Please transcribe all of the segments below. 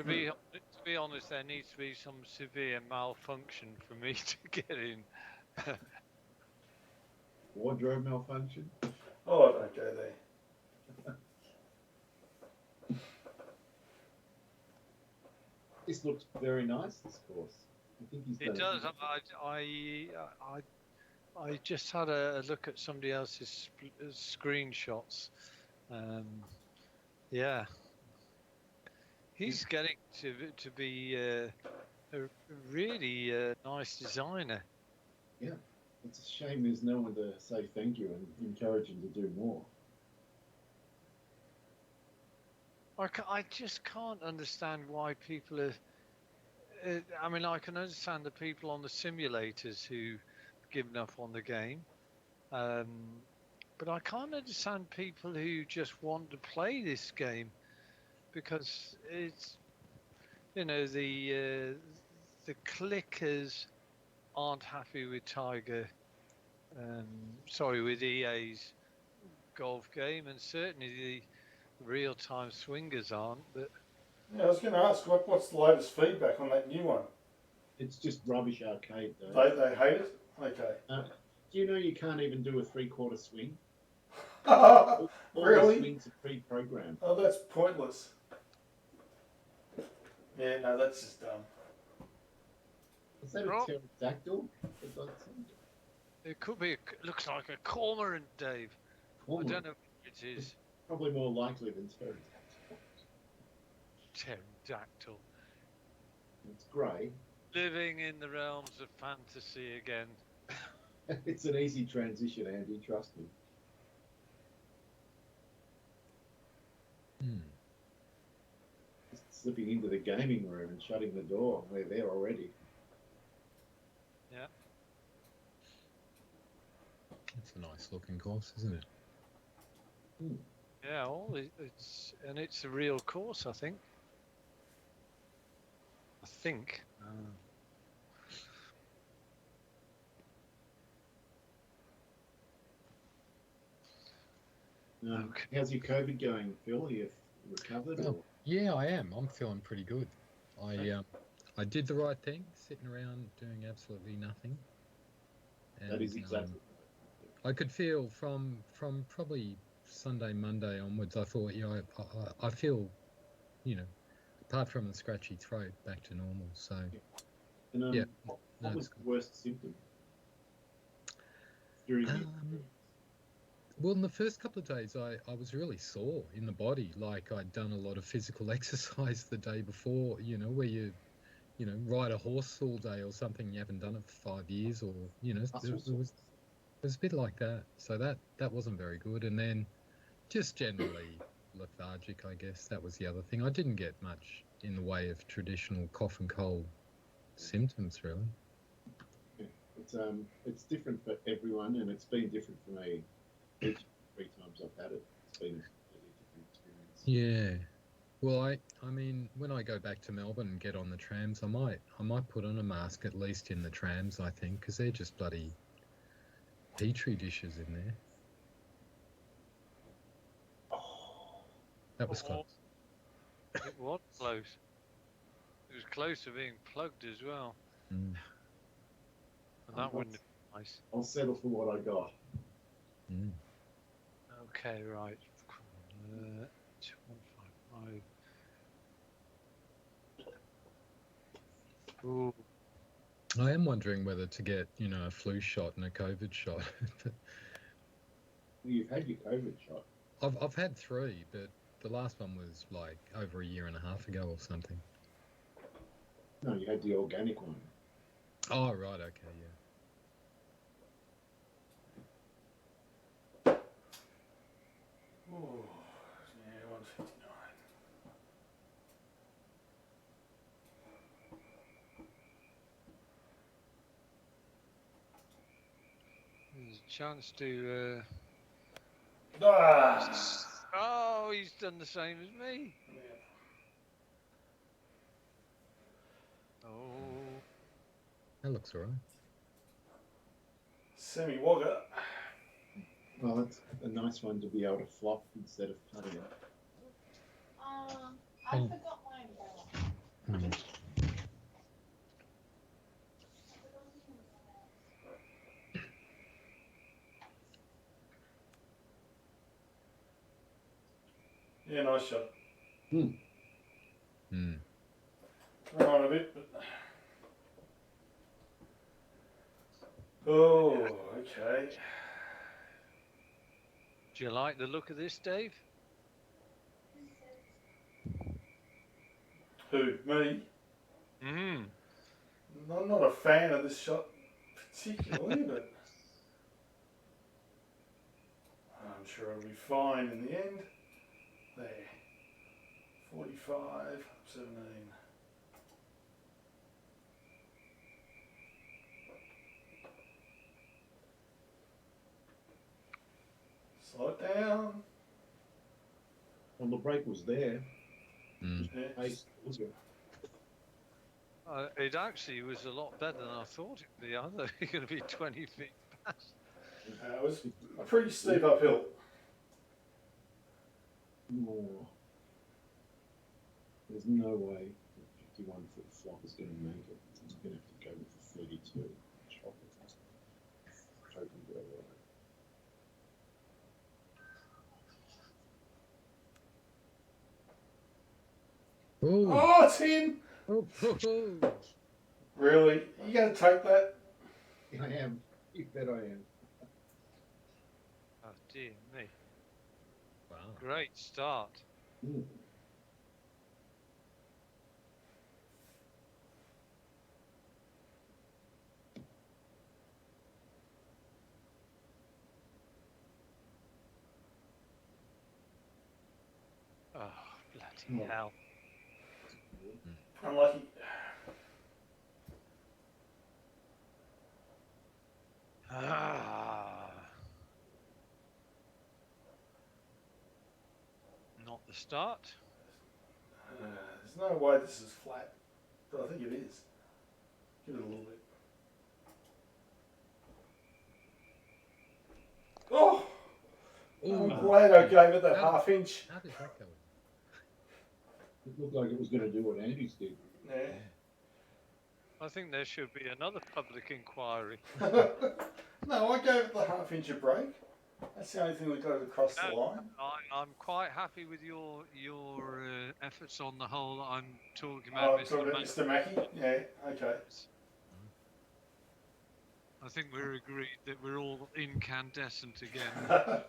To be honest, there needs to be some severe malfunction for me to get in. Wardrobe malfunction? Oh, don't go there. This looks very nice, this course. I think he's done It does. I just had a look at somebody else's screenshots. Yeah, he's getting to be a really nice designer. Yeah, it's a shame there's no one to say thank you and encourage him to do more. I just can't understand why people are. I mean, I can understand the people on the simulators who've given up on the game, but I can't understand people who just want to play this game because it's the clickers aren't happy with Tiger. Sorry, with EA's golf game, and certainly the real-time swingers aren't. But Yeah, I was going to ask, what's the latest feedback on that new one? It's just rubbish arcade, though. They hate it? Okay. Do you know you can't even do a three-quarter swing? All Really? the swings are pre-programmed. Oh, that's pointless. Yeah, no, that's just dumb. Is that a pterodactyl? it could be. Looks like a cormorant, Dave. Cormorant. I don't know what it is. Probably more likely than pterodactyl. Pterodactyl. It's grey. Living in the realms of fantasy again. It's an easy transition, Andy. Trust me. Just slipping into the gaming room and shutting the door. We're there already. Yeah. It's a nice looking course, isn't it? Yeah, it's a real course, I think. Okay. How's your COVID going, Phil? Are you recovered? Or? Yeah, I am. I'm feeling pretty good. I did the right thing, sitting around doing absolutely nothing. And, that is exactly. I could feel from probably Sunday, Monday onwards. I thought, I feel, apart from the scratchy throat, back to normal. So, And, what was the worst symptom during well, in the first couple of days, I was really sore in the body. Like I'd done a lot of physical exercise the day before, where you ride a horse all day or something. You haven't done it for 5 years, or it was a bit like that. So that wasn't very good. And then just generally lethargic, I guess. That was the other thing. I didn't get much in the way of traditional cough and cold symptoms, really. It's different for everyone, and it's been different for me. Each 3 times I've had it, it's been a completely different experience. Yeah. Well, I mean, when I go back to Melbourne and get on the trams, I might put on a mask at least in the trams, I think, because they're just bloody petri dishes in there. Oh, that was close. It was close. It was close to being plugged as well. And that wouldn't have been nice. I'll settle for what I got. Okay, right. 2155. Ooh. I am wondering whether to get, a flu shot and a COVID shot. You've had your COVID shot. I've had 3, but the last one was like over a year and a half ago or something. No, you had the organic one. Oh, right. Okay, yeah. Oh, yeah, 159. There's a chance to. Oh, he's done the same as me. Yeah. Oh. That looks all right. Semi-wogger. Well, it's a nice one to be able to flop instead of putting it. I forgot my umbrella. Yeah, nice shot. Hmm. Ran on a bit, but. Oh, okay. Do you like the look of this, Dave? Who? Me? Mm. I'm not a fan of this shot particularly, but I'm sure it'll be fine in the end. There. 45, 17. Slow it down. Well, the break was there. Mm. Yeah. Pace, was it? It actually was a lot better than I thought it'd be. I thought it was going to be 20 feet past. It was a pretty steep uphill. More. There's no way the 51-foot flop is going to make it. He's going to have to go with the 32. Chop it. Totally go right. Oh, Oh, it's in! oh, oh, oh. Really? You going to take that? I am. You bet I am. Oh, dear me. Wow. Great start. Mm. Oh, bloody hell. Unlucky. Ah. Not the start. There's no way this is flat, but I think it is. Give it a little bit. Oh! I'm Oh, glad I gave it that How- half inch. how did that go? It looked like it was going to do what Andy's did. Yeah. I think there should be another public inquiry. No, I gave it the half inch of break. That's the only thing that got it across the No. line. I'm quite happy with your efforts on the whole. I'm talking about Oh, Mr. talking about Mac- Mr. Mackey? Yeah, okay. I think we're agreed that we're all incandescent again. That's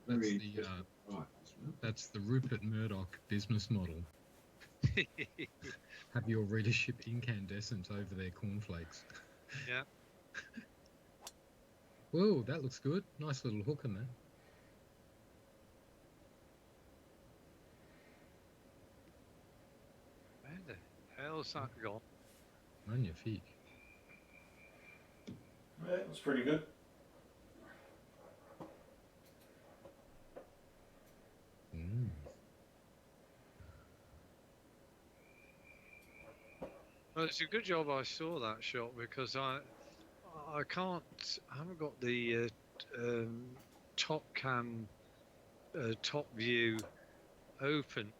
Very the interesting. Right. that's the Rupert Murdoch business model. Have your readership incandescent over their cornflakes. Yeah. Whoa, that looks good. Nice little hook in there. Where the hell's that gone? Magnifique. Yeah, it was pretty good. Mm. Well, it's a good job I saw that shot because I haven't got the top cam top view open.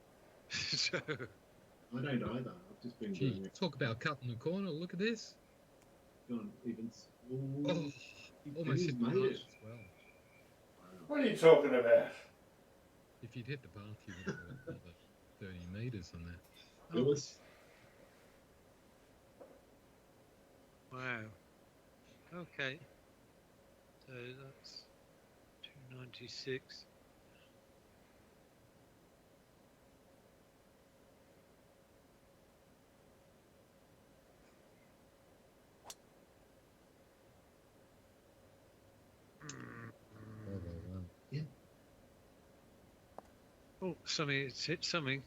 So I don't either. I've just been Gee, doing it. talk about cutting the corner. Look at this. Gone even. Oh, almost hit the made path it. as well. Wow. What are you talking about? If you'd hit the path, you would have got another 30 metres on that. It was. wow. Okay. So that's 296. Well, well, well. Oh, something! It's hit something.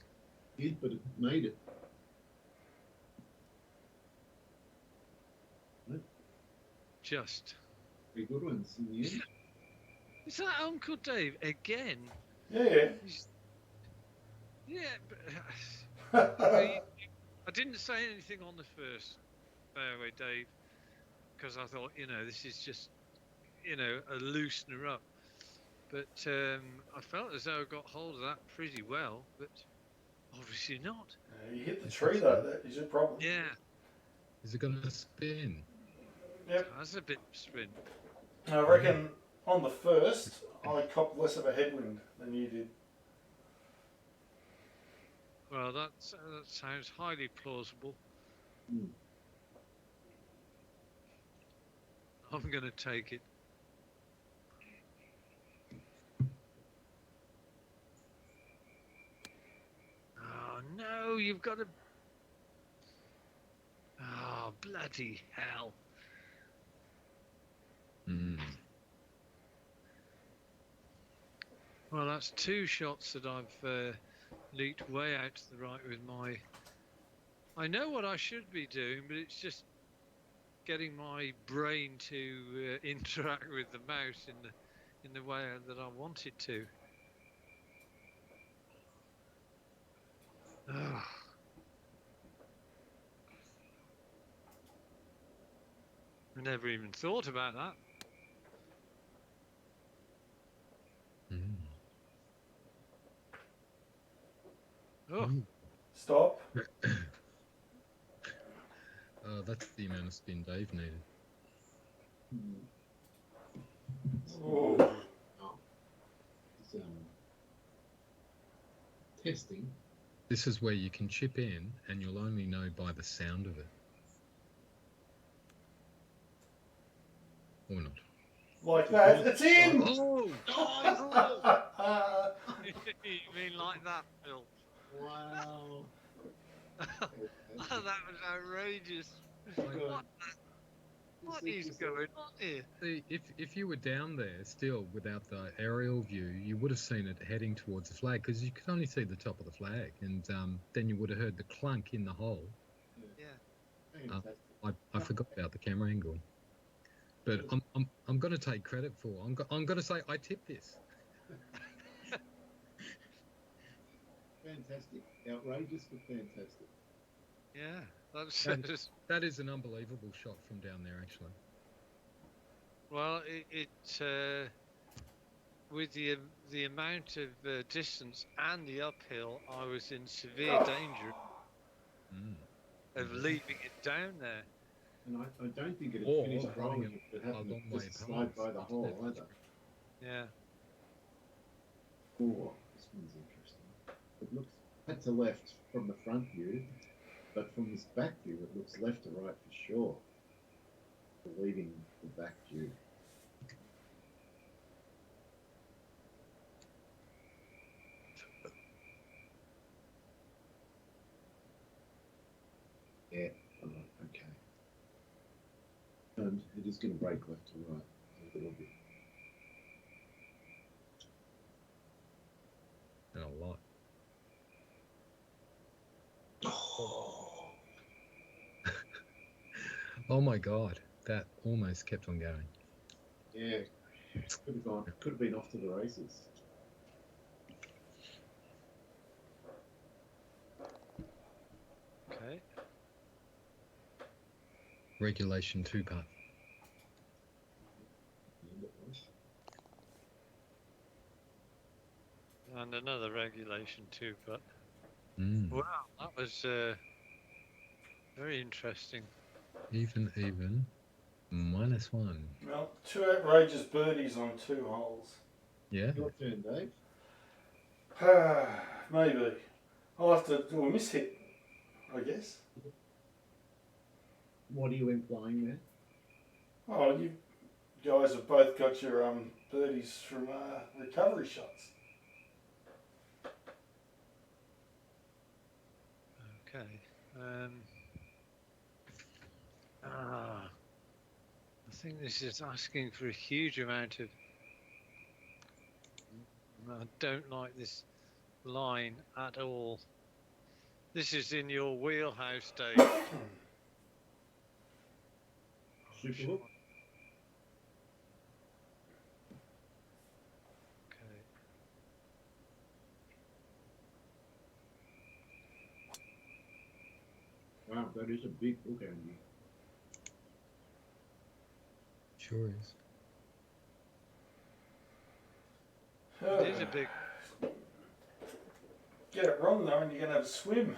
Did, but it made it. Just. Very good ones in the end. Is that Uncle Dave again? Yeah. Yeah. But, I didn't say anything on the first fairway, Dave, because I thought, this is just, a loosener up. But I felt as though I got hold of that pretty well, but obviously not. You hit the tree though, that is your problem. Yeah, Is it going to spin? Yep. that's a bit of spin. I reckon On the first, I copped less of a headwind than you did. Well, that sounds highly plausible. Hmm. I'm going to take it. Oh, no, you've got to... Oh, bloody hell. Mm. Well, that's 2 shots that I've leaked way out to the right with my... I know what I should be doing, but it's just getting my brain to interact with the mouse in the way that I want it to. Ugh. I never even thought about that. Mm. Oh, Mm. Stop. That's the amount of spin Dave needed. Oh. Oh. It's, testing. This is where you can chip in, and you'll only know by the sound of it. Or not. Like that. It's in! Oh! you mean like that, Phil? Wow. That was outrageous. What is going on here? See, if you were down there still without the aerial view, you would have seen it heading towards the flag because you could only see the top of the flag, and then you would have heard the clunk in the hole. Yeah. Fantastic. I forgot about the camera angle, but I'm going to take credit for. I'm going to say I tipped this. Fantastic. Outrageous, but fantastic. Yeah, that's just, That is an unbelievable shot from down there, actually. well, with the amount of distance and the uphill, I was in severe danger Mm. of leaving it down there. And I don't think it had Or finished running rolling if it a happened long to way just slide by past. the hole either. Yeah. Oh, this one's interesting. It looks to left from the front view, but from this back view, it looks left to right for sure. Leaving the back view. Yeah, all right, okay. And it is going to break left to right a little bit. And a lot. Oh my God, that almost kept on going. Yeah, could have been off to the races. Okay. Regulation 2-putt. And it was. And another regulation too, but Mm. wow, that was very interesting. Even. -1. Well, 2 outrageous birdies on 2 holes. Yeah. Your turn, Dave. Maybe. I'll have to do a mishit, I guess. What are you implying there? Oh, you guys have both got your birdies from recovery shots. Okay. I think this is asking for a huge amount of. I don't like this line at all. This is in your wheelhouse, Dave. Super hook. Okay. Wow, that is a big hook, Andy. Sure is. It is a big. Get it wrong though, and you're going to have a swim.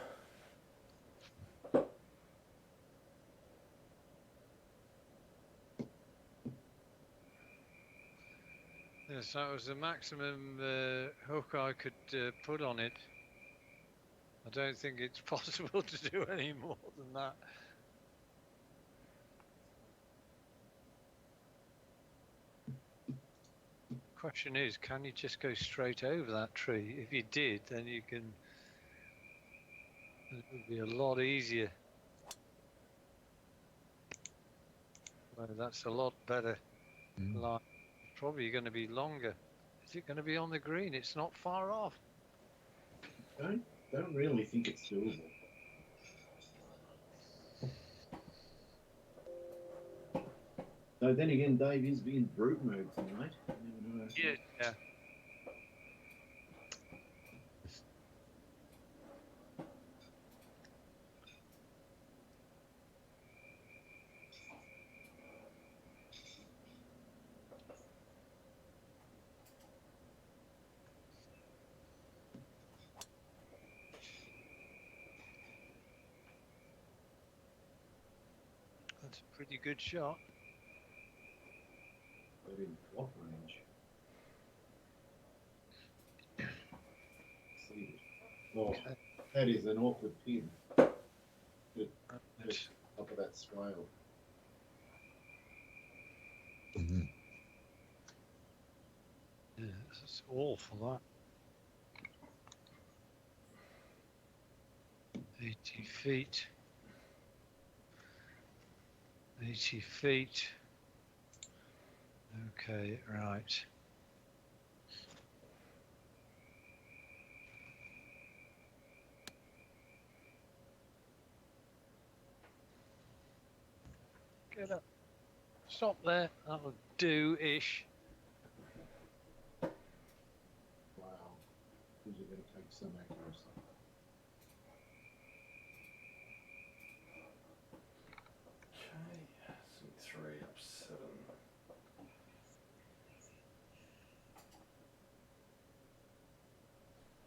Yes, that was the maximum hook I could put on it. I don't think it's possible to do any more than that. Question is, can you just go straight over that tree? If you did, then you can. It would be a lot easier. Well, that's a lot better. Line. Probably going to be longer. Is it going to be on the green? It's not far off. Don't really think it's doable. So then again, Dave is in brute mode tonight. You never know. Yeah. That's a pretty good shot. But in what range? See it. Oh, Okay. that is an awkward pin. Right. Top of that swale. Yeah, it's awful, that. 80 feet. 80 feet. Okay, right. Get up. Stop there. That'll do-ish. Wow. These are going to take some accuracy. Okay, so 3 up 7.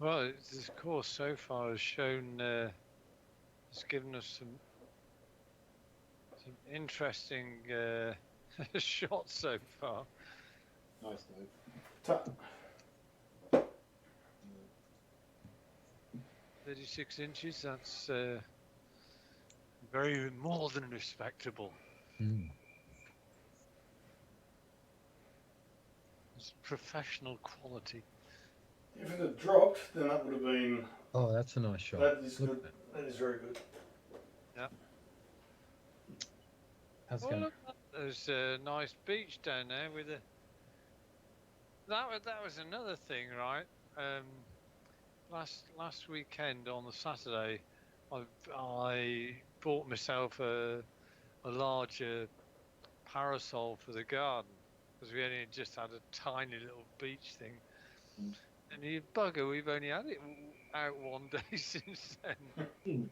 Well, this course so far has shown, has given us some interesting shots so far. Nice, Dave. Tut. 36 inches, that's very more than respectable. It's professional quality. If it had dropped, then that would have been. Oh, that's a nice shot. That is Look good. at that. That is very good. Yeah. How's it Oh, going? look, there's a nice beach down there with a. That was another thing, right? Last weekend on the Saturday, I bought myself a larger parasol for the garden because we only just had a tiny little beach thing. And you bugger, we've only had it out one day since then.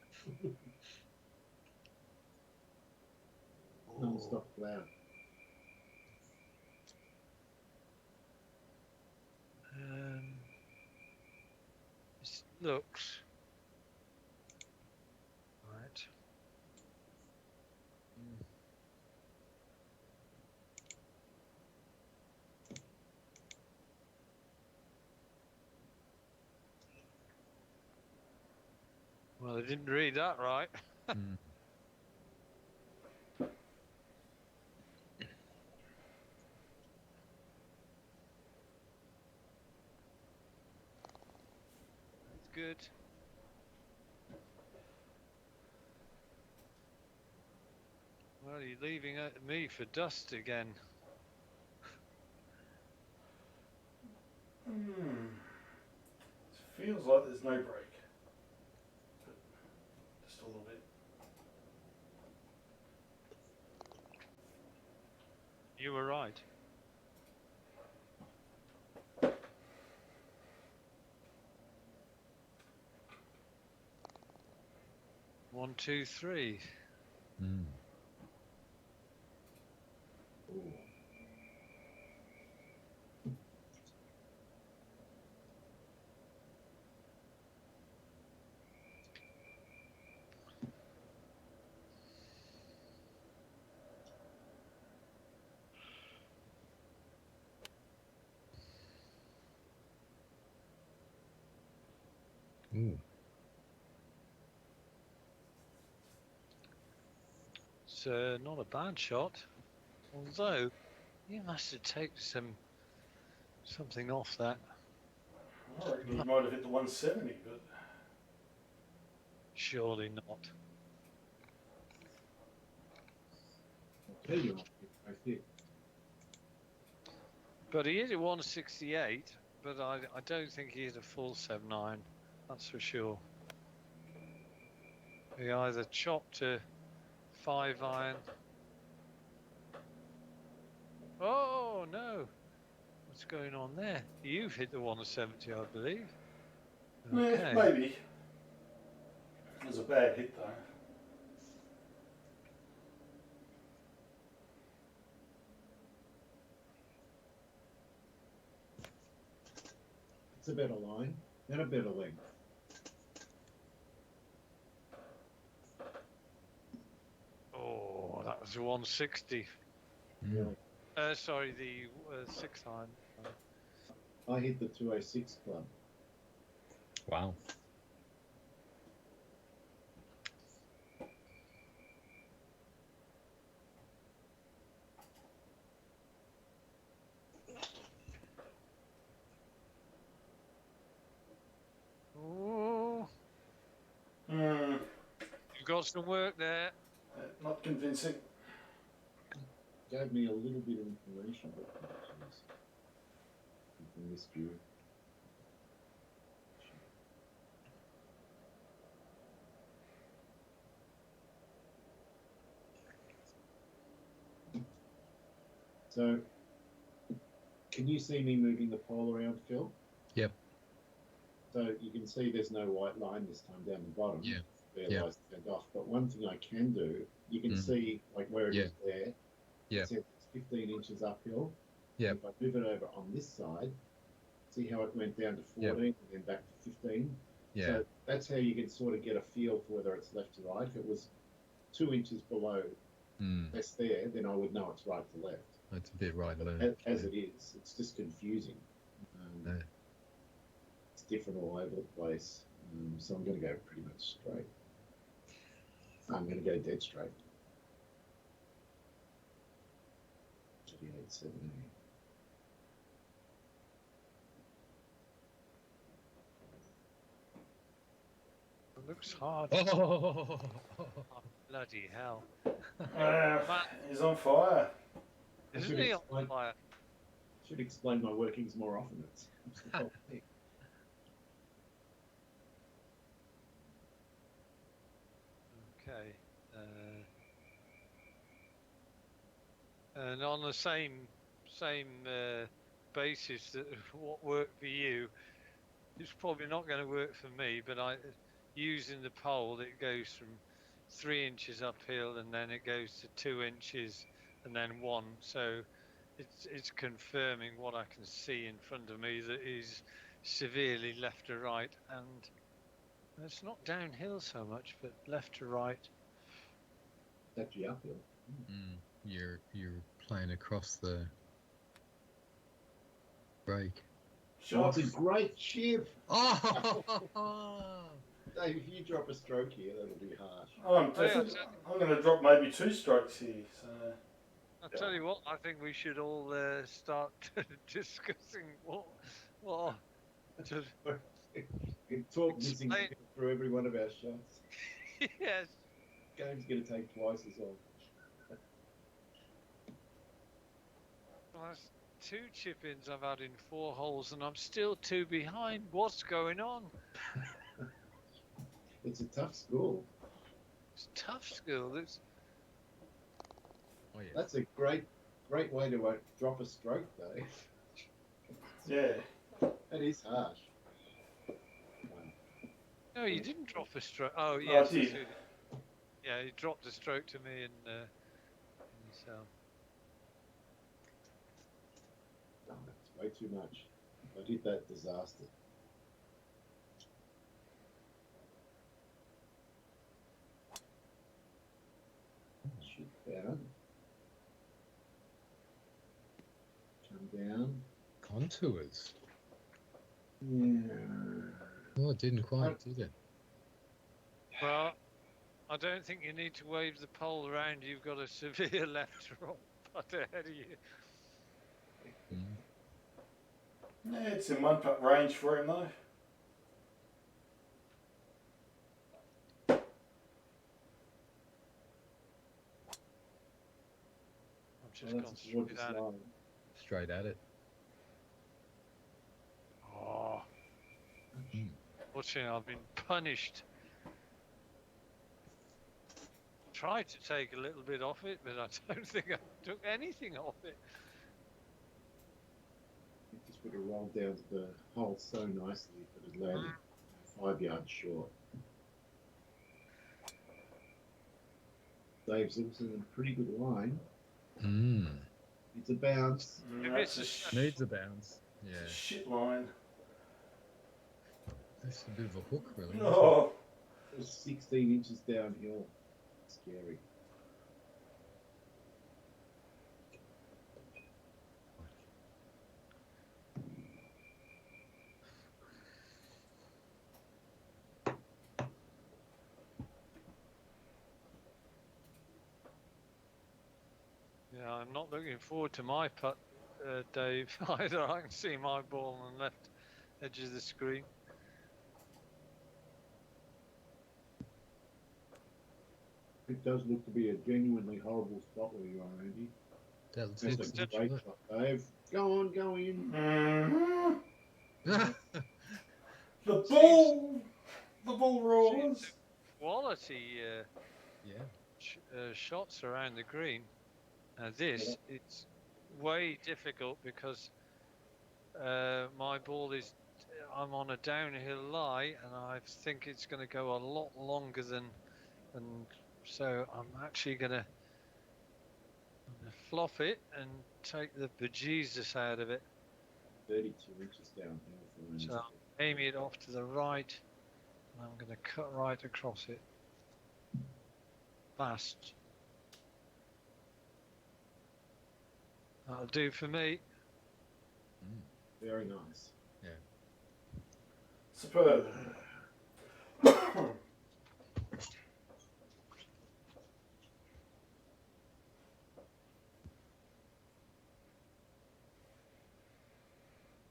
Non-stop cloud. This looks right. Well, I didn't read that right. That's good. Well, you're leaving me for dust again. It feels like there's no break. But just a little bit. You were right. One, two, three. Ooh. Ooh. It's not a bad shot, although you must have taken something off that. I reckon he might have hit the 170, but Surely not. I'll tell you, I think But he hit a 168, but I don't think he hit a full 7-9. That's for sure. He either chopped a 5-iron. Oh no! What's going on there? You've hit the 170, I believe. Okay. maybe. It was a bad hit though. it's a better line and a better length. Oh, that was a 160. Mm. Sorry, the 6-iron. I hit the 206 club. Wow. Oh, Hmm. you've got some work there. Not convincing. Gave me a little bit of information, but geez, from this view. So, can you see me moving the pole around, Phil? Yep. So you can see there's no white line this time down the bottom. Yeah. There Yeah. lies turned off. But one thing I can do, you can Mm. see like where it is there. Yeah. It says it's 15 inches uphill. Yeah. If I move it over on this side, see how it went down to 14 and then back to 15. Yeah. So that's how you can sort of get a feel for whether it's left to right. If it was 2 inches below that's there, then I would know it's right to left. That's a bit right left. As it is, it's just confusing. It's different all over the place. So I'm going to go pretty much straight. I'm going to go dead straight. 38.78. It looks hard. Oh. Oh, bloody hell. He's on fire. Isn't he on fire? Should explain my workings more often. It's the whole thing. Okay. And on the same basis that what worked for you, it's probably not going to work for me. But using the pole, it goes from 3 inches uphill, and then it goes to 2 inches, and then 1. So it's confirming what I can see in front of me, that is severely left to right, and it's not downhill so much, but left to right. It's actually uphill. You're playing across the break. Oh, it's a great chip. Oh. Dave, if you drop a stroke here, that'll be harsh. I'm going to drop maybe 2 strokes here. So I'll tell you what, I think we should all start discussing what to Talk missing through every one of our shots. yes. Game's going to take twice as long. Well, that's 2 chip-ins I've had in 4 holes, and I'm still 2 behind. What's going on? It's a tough school. It's tough school. Oh, yeah. That's a great way to drop a stroke, though. yeah. That is harsh. No, you didn't drop a stroke. Oh, yes. I did. Yeah, you dropped a stroke to me in yourself. Oh, that's way too much. I did that disaster. Shoot down. Come down. Contours. Yeah. Oh, it didn't quite, did it? Well, I don't think you need to wave the pole around. You've got a severe left drop putt ahead of you. Mm. Yeah, it's in 1 putt range for him though. I've just Well, gone that's a straight gorgeous at it. line. Straight at it. Oh, Mm. fortunately, I've been punished. Tried to take a little bit off it, but I don't think I took anything off it. It just would have rolled down to the hole so nicely if it had landed 5 yards short. Dave's also in a pretty good line. Mm. It's a bounce. If That's it's Needs a bounce. it's Yeah. a shit line. That's a bit of a hook, really. Isn't Oh, It was 16 inches downhill. Scary. yeah, I'm not looking forward to my putt, Dave. Either I can see my ball on the left edge of the screen. It does look to be a genuinely horrible spot where you are, Andy. it? That's That's it. a great shot, Dave. Go on, go in. mhm. The Seems ball roars. quality Yeah. shots around the green. This it's way difficult because my ball is. I'm on a downhill lie, and I think it's going to go a lot longer than, and so I'm actually going to flop it and take the bejesus out of it. 32 inches downhill for an So aim it off to the right, and I'm going to cut right across it. Fast. That'll do for me. Mm. Very nice. Superb.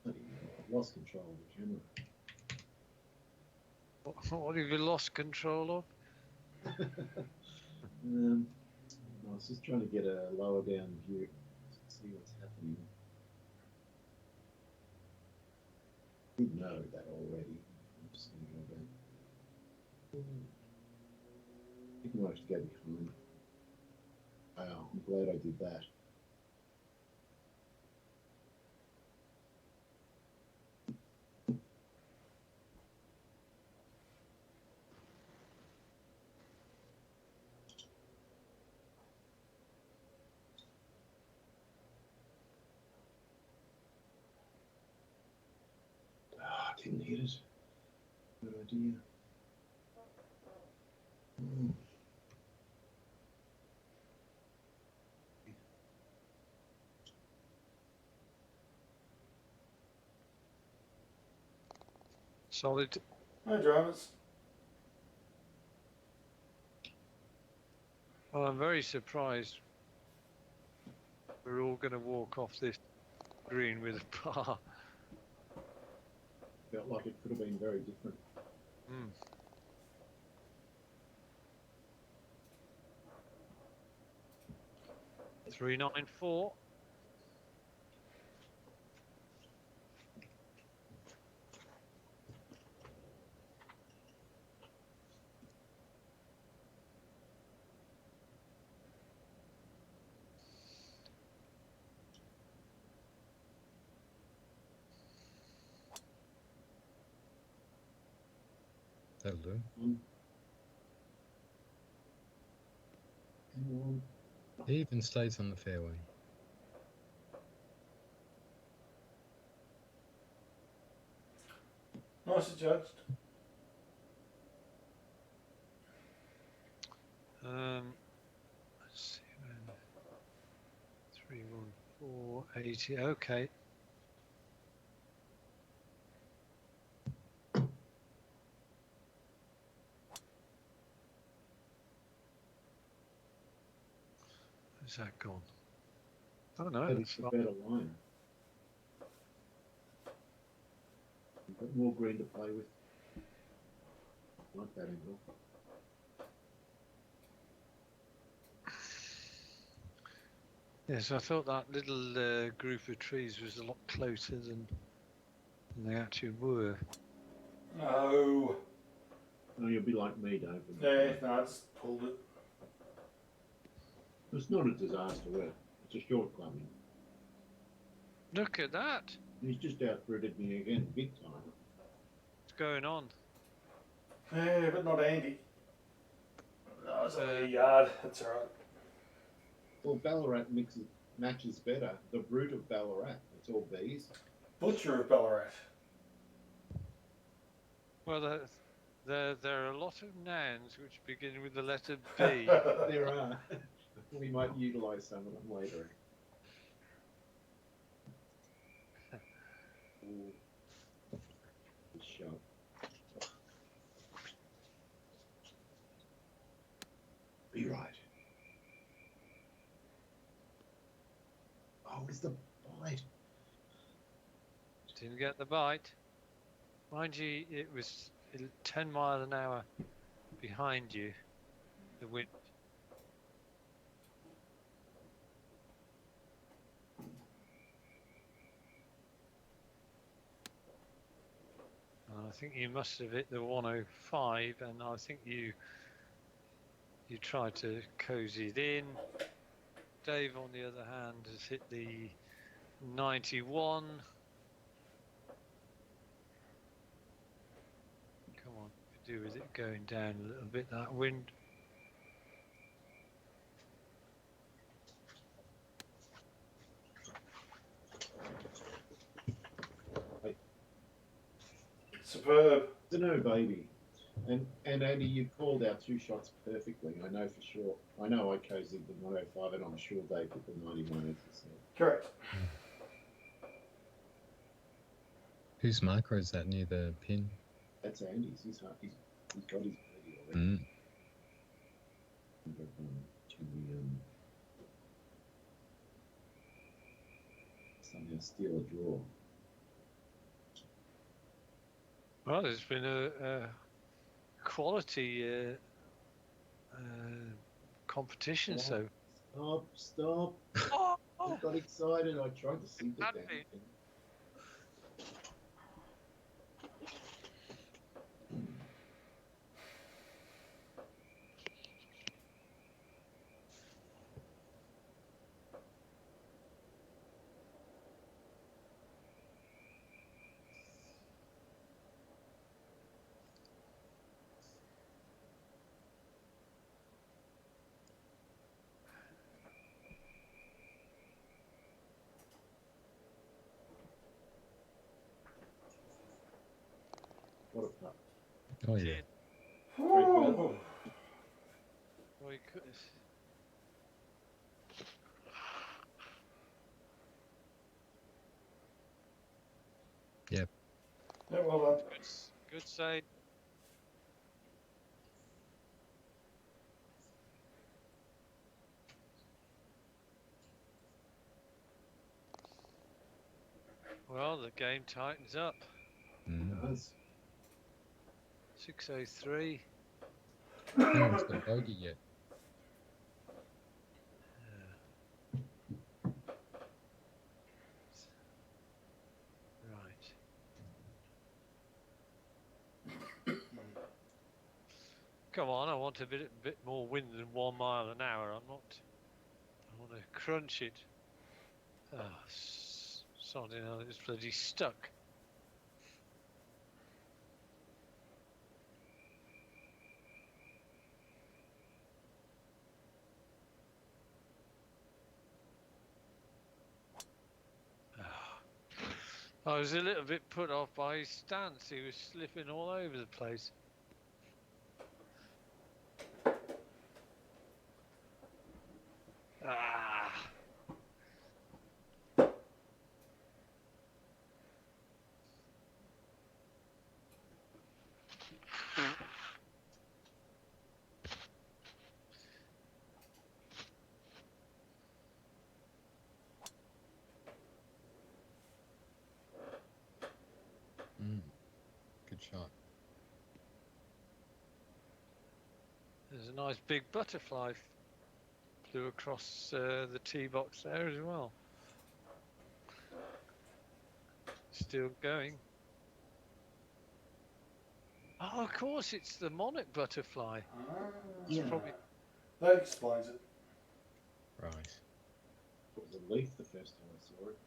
Bloody hell, I've lost control of the camera. What have you lost control of? I was just trying to get a lower down view to see what's happening. I did know that already. I'm just going to go back. I think I might have to go behind. Wow, I'm glad I did that. Ah, I didn't hit it. Good idea. Solid. No dramas. Well, I'm very surprised we're all going to walk off this green with a par. Felt like it could have been very different. Mm. Three 9-4. That'll do. Come on. He even stays on the fairway. Nicely judged. Let's see. 314 80. Okay. Where's that gone? Oh no, But it's it's a not. better line. You've got more green to play with. Like that angle. Yes, I thought that little group of trees was a lot closer than they actually were. No. No, you'll be like me, Dave. Yeah, no, I just pulled it. It's not a disaster work. It's a short clubbing. Look at that. He's just outgridded me again, big time. What's going on? Yeah, but not Andy. No, it's only a yard. That's all right. Well, Ballarat matches better. The root of Ballarat. It's all bees. Butcher of Ballarat. Well, there are a lot of nouns which begin with the letter B. There are. We might utilise some of them later. Ooh. Good shot. Be right. Oh, it's the bite. Didn't get the bite. Mind you, it was 10 miles an hour behind you, the wind. And I think you must have hit the 105, and I think you tried to cozy it in. Dave, on the other hand, has hit the 91. Come on, could do with it going down a little bit, that wind. Superb. No, baby. And Andy, you called out two shots perfectly. I know for sure. I know I cozied the 105, and I'm sure Dave hit the 91, as you said. Correct. Whose marker is that near the pin? That's Andy's. He's got his birdie already. Mm. Can we somehow steal a draw? Well, there's been a quality competition, so. Stop. Oh, I got excited. I tried to sink the That damn bit. thing. What a putt. Oh yeah. Ooh. well, you could. Yep. Yeah, well done. Good save. Well, the game tightens up. Mm. Does. 6:03. No one's got bogey yet. Right. Come on, I want a bit more wind than 1 mile an hour. I want to crunch it. Oh, sodding hell, it's bloody stuck. I was a little bit put off by his stance. He was slipping all over the place. Ah. Good shot. There's a nice big butterfly flew across the tee box there as well. Still going. Oh, of course, it's the monarch butterfly. It's probably That explains it. Right. It was a leaf the first time I saw it.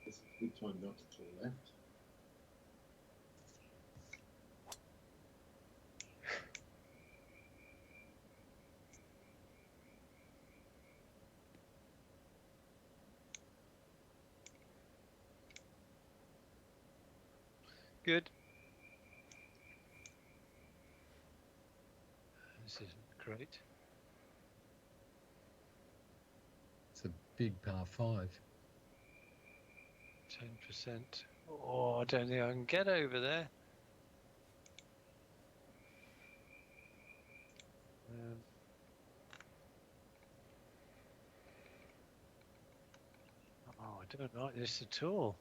It's a good time not to turn left. good. This isn't great. It's a big par 5. 10%. Oh, I don't think I can get over there. Oh, I don't like this at all.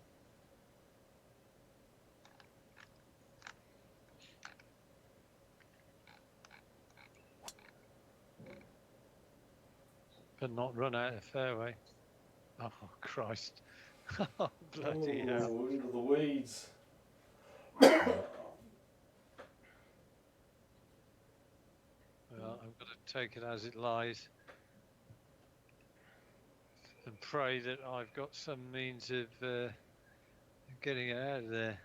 But not run out of fairway. Oh, Christ. Oh, bloody hell. Ooh, into the weeds. Well, I've got to take it as it lies and pray that I've got some means of getting it out of there.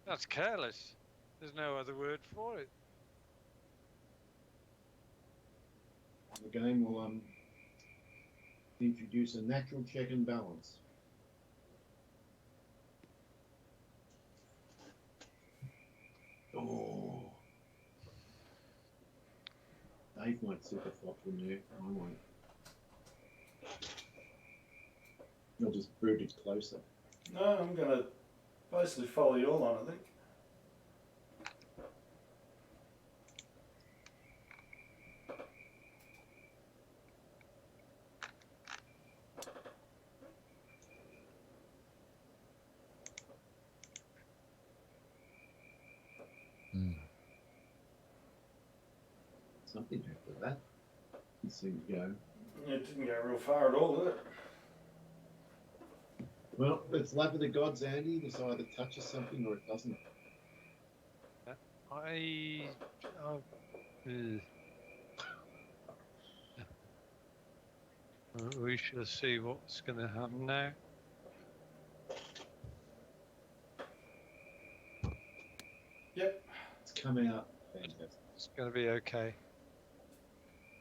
That's careless. There's no other word for it. The game will introduce a natural check and balance. Oh. Dave might super flop from there. I won't. I'll just brood it closer. No, I'm going to basically follow you all on, I think. Something after that. It seemed to go. It didn't go real far at all, did it? Well, it's lap of the gods, Andy. This either touches something or it doesn't. We shall see what's going to happen now. Yep. It's come out fantastic. It's going to be okay.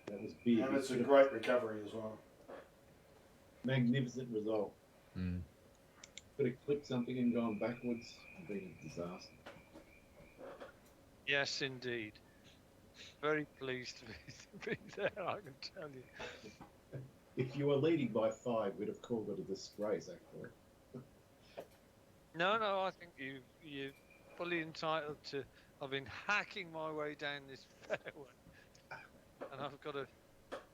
That was big. And it's a great recovery as well. Magnificent result. Mm. Could have clipped something and gone backwards. It'd been a disaster. Yes, indeed. Very pleased to be there, I can tell you. If you were leading by 5, we'd have called it a disgrace, actually. No, I think you're fully entitled to. I've been hacking my way down this fairway, and I've got a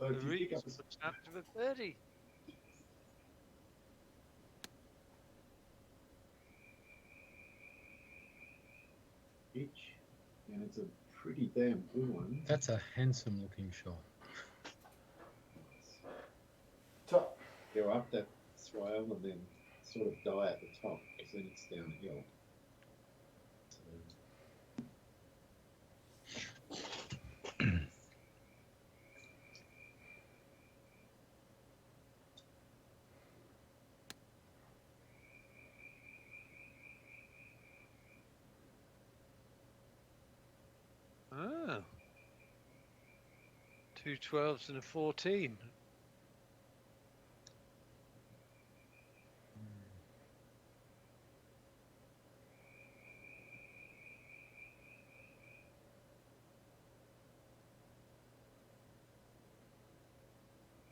If you pick reach up for a chance of a birdie. a pitch, and it's a pretty damn good one. That's a handsome looking shot. Top. They're up that swale and then sort of die at the top because then it's downhill. Oh. 2 12s and a 14.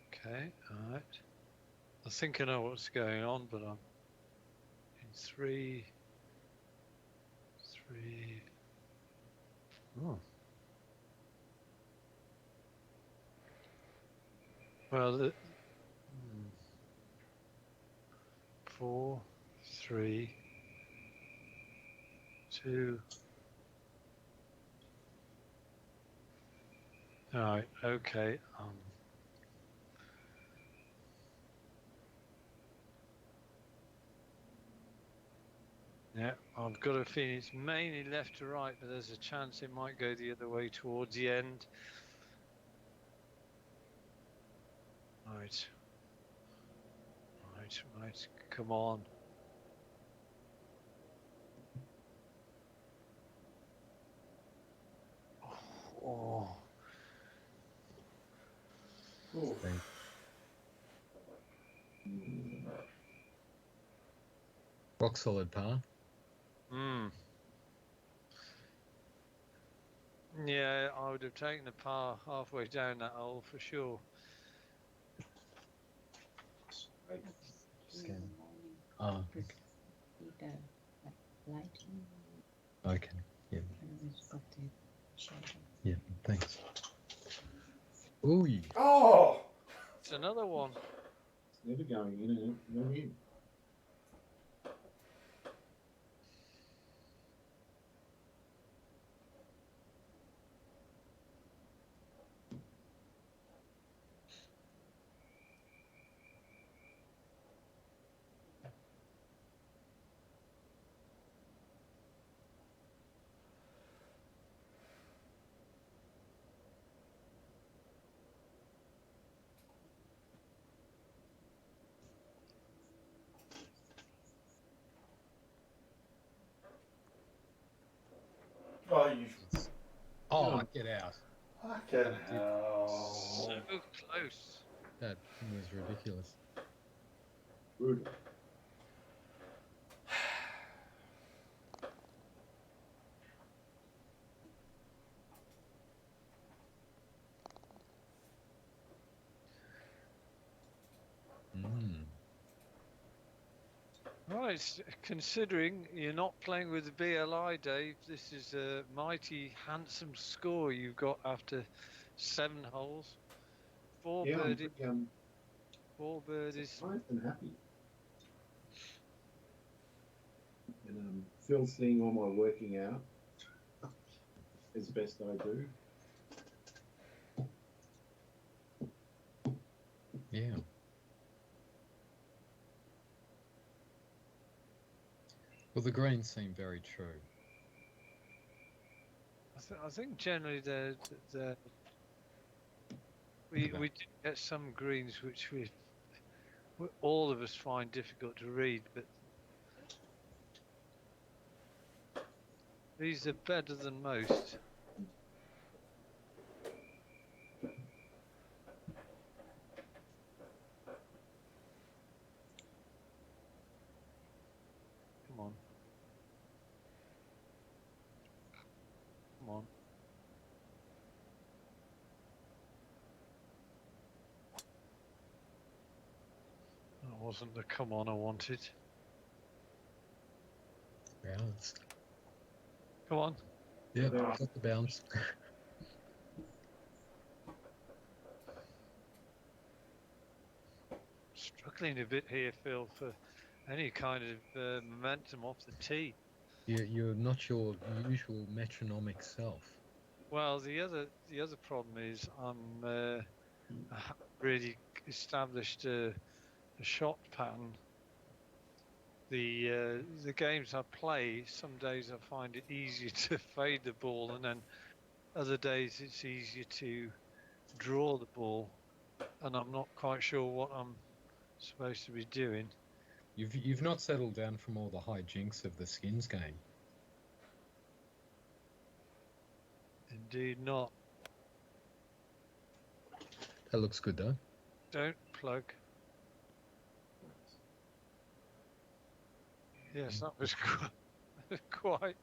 Okay, all right. I think I know what's going on, but I'm in 3, 3. Oh. Well, 4, 3, 2. All right. Okay. Yeah, I've got a feeling it's mainly left to right, but there's a chance it might go the other way towards the end. Right. Right. Come on. Oh. Ooh. Rock solid par. Hmm. Yeah, I would have taken the par halfway down that hole for sure. Right. Scan. Oh, okay. Light. Okay. Yeah. Yeah. Thanks. Ooh. Oh! It's another one. It's never going in and no in. Oh, you Oh, get out. fucking So hell. close. That was ridiculous. Brutal. Mm. Right, considering you're not playing with the BLI, Dave, this is a mighty handsome score you've got after 7 holes. 4 Yeah, I'm birdies, pretty 4 birdies. surprised and happy. And Phil's seeing all my working out as best I do. Yeah. Well, the greens seem very true. I think generally we do get some greens which we all of us find difficult to read, but these are better than most. Come on. Come on. That wasn't the come on I wanted. Bounce. Come on. Yeah, Bounce. got the bounce. Struggling a bit here, Phil, for any kind of momentum off the tee. You're not your usual metronomic self. Well, the other problem is I haven't really established a shot pattern. The games I play, some days I find it easier to fade the ball, and then other days it's easier to draw the ball, and I'm not quite sure what I'm supposed to be doing. You've not settled down from all the hijinks of the skins game. Indeed not. That looks good though. Don't plug. Yes, that was quite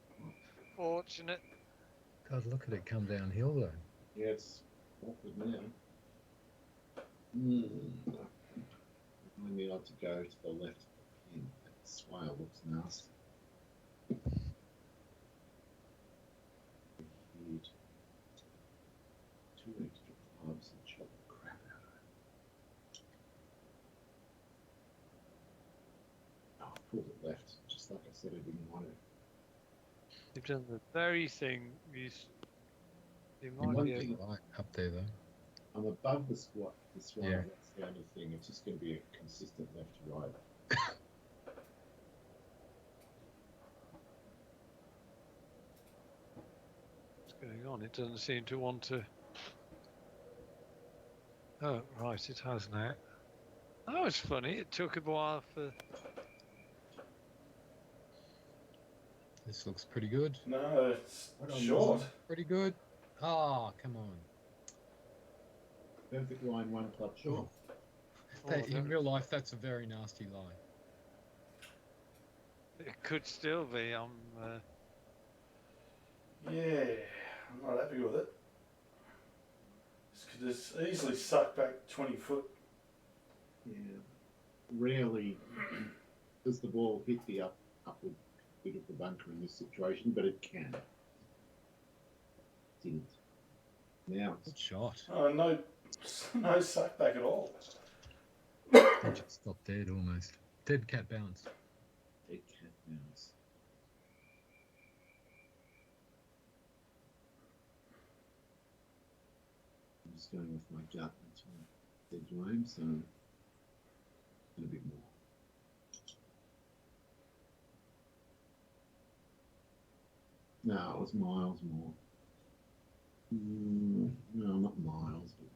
fortunate. God, look at it come downhill though. Yeah, it's awkward now. Mm. I need to go to the left of the pin. That swale looks nasty. Huge. pulled it left, just like I said I didn't want to. You've done the very thing you You might might be be able. right up there though. I'm above the squat, this one, Yeah. that's the only thing. It's just going to be a consistent left to right. What's going on? It doesn't seem to want to. Oh, right, it has now. That was funny. It took a while for. This looks pretty good. No, it's What on short. Pretty good. Ah, come on. Perfect line, one club short. Oh, In real life, that's a very nasty lie. it could still be. Yeah, I'm not happy with it. It's easily sucked back 20 foot. Yeah. Rarely does the ball hit the upward bit of the bunker in this situation, but it can. Didn't. Now Good it's shot. Oh, no suck back at all. They just stopped dead almost. Dead cat bounce. dead cat bounce. I'm just going with my gut until dead lame, so a bit more. No, it was miles more. No, not miles. But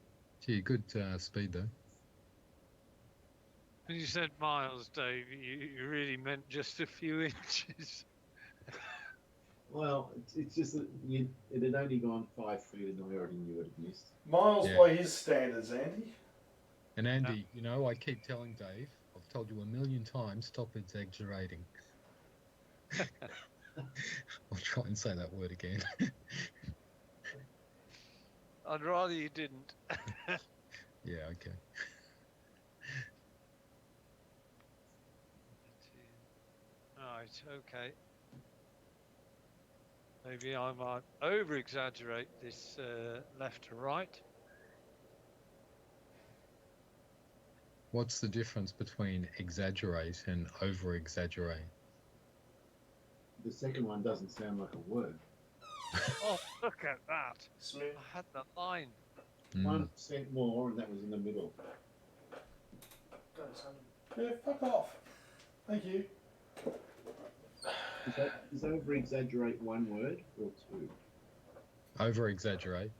Gee, good speed though. When you said miles, Dave, you really meant just a few inches. well, it's just that it had only gone 5 feet and I already knew it had missed. Miles Yeah. by his standards, Andy. And Andy, you know, I keep telling Dave, I've told you a million times, stop exaggerating. I'll try and say that word again. I'd rather you didn't. Yeah, okay. Right, okay. Maybe I might over-exaggerate this left to right. What's the difference between exaggerate and over-exaggerate? The second one doesn't sound like a word. Oh, look at that. Smith. I had the line. 1% more, and that was in the middle. Yeah, fuck off. Thank you. Is over exaggerate one word or two? Over-exaggerate.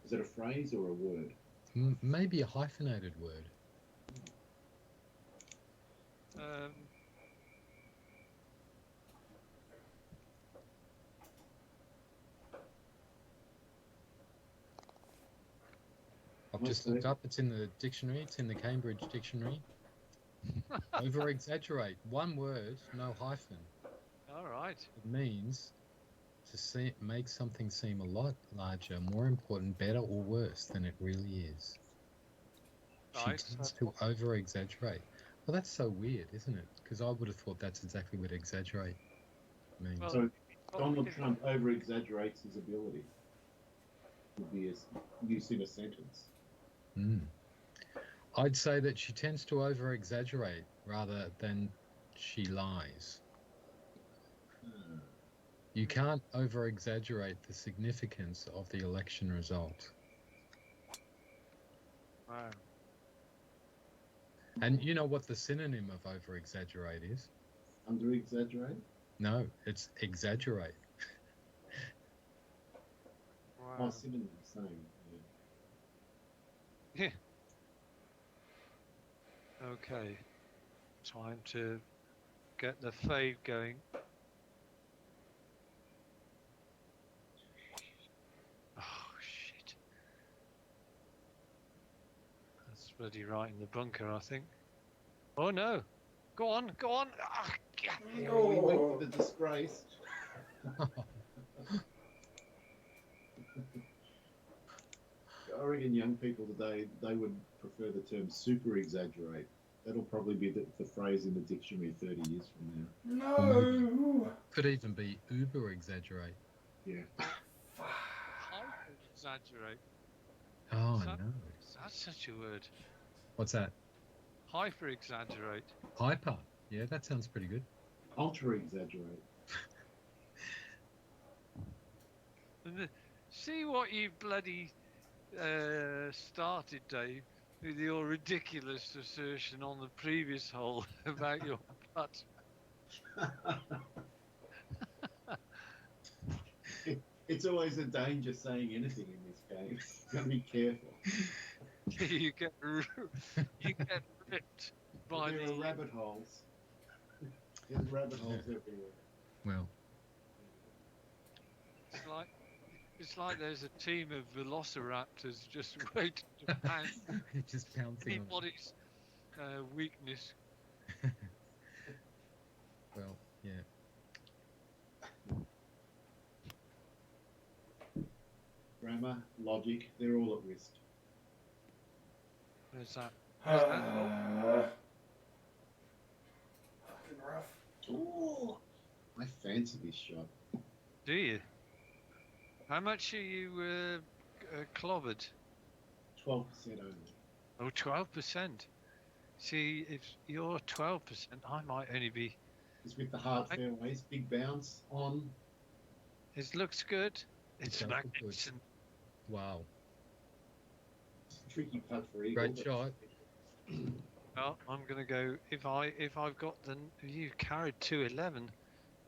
Is it a phrase or a word? Maybe a hyphenated word. I've just looked up. It's in the dictionary. It's in the Cambridge Dictionary. Over-exaggerate. One word, no hyphen. All right. It means to make something seem a lot larger, more important, better, or worse than it really is. Right. She tends to over-exaggerate. Well, that's so weird, isn't it? Because I would have thought that's exactly what exaggerate means. Well, So Donald Trump over exaggerates his ability. Would be a use in a sentence. I'd say that she tends to over-exaggerate rather than she lies. You can't over-exaggerate the significance of the election result. Wow. And you know what the synonym of over-exaggerate is? Under exaggerate? No, it's exaggerate. Wow. Oh, synonym, same. Yeah. Okay. Time to get the fade going. Oh, shit. That's bloody right in the bunker, I think. Oh, no. Go on, go on. Ah, yeah. Yeah. We went for the disgrace. I reckon young people today, they would prefer the term super exaggerate. That'll probably be the phrase in the dictionary 30 years from now. No. Could even be uber-exaggerate. Yeah. Hyper-exaggerate. Oh, Is that- no. Is that such a word? What's that? Hyper-exaggerate. Hyper. Yeah, that sounds pretty good. Ultra exaggerate. See what you bloody started, Dave, with your ridiculous assertion on the previous hole about your putt. It's always a danger saying anything in this game. You've got to be careful. you get ripped by There are rabbit holes. There's rabbit holes everywhere. Well, It's like there's a team of velociraptors just waiting to pounce just pouncing on it. anybody's weakness. Well, yeah. Grammar, logic, they're all at risk. Where's that? Fucking rough. Ooh, I fancy this shot. Do you? How much are you clobbered? 12% only. Oh, 12%. See, if you're 12%, I might only be. It's with the hard fairways, big bounce on. It looks good. It's does look good. magnificent. Wow. Tricky putt for eagle. Great shot. Well, I'm gonna go. If I've got you carried 211.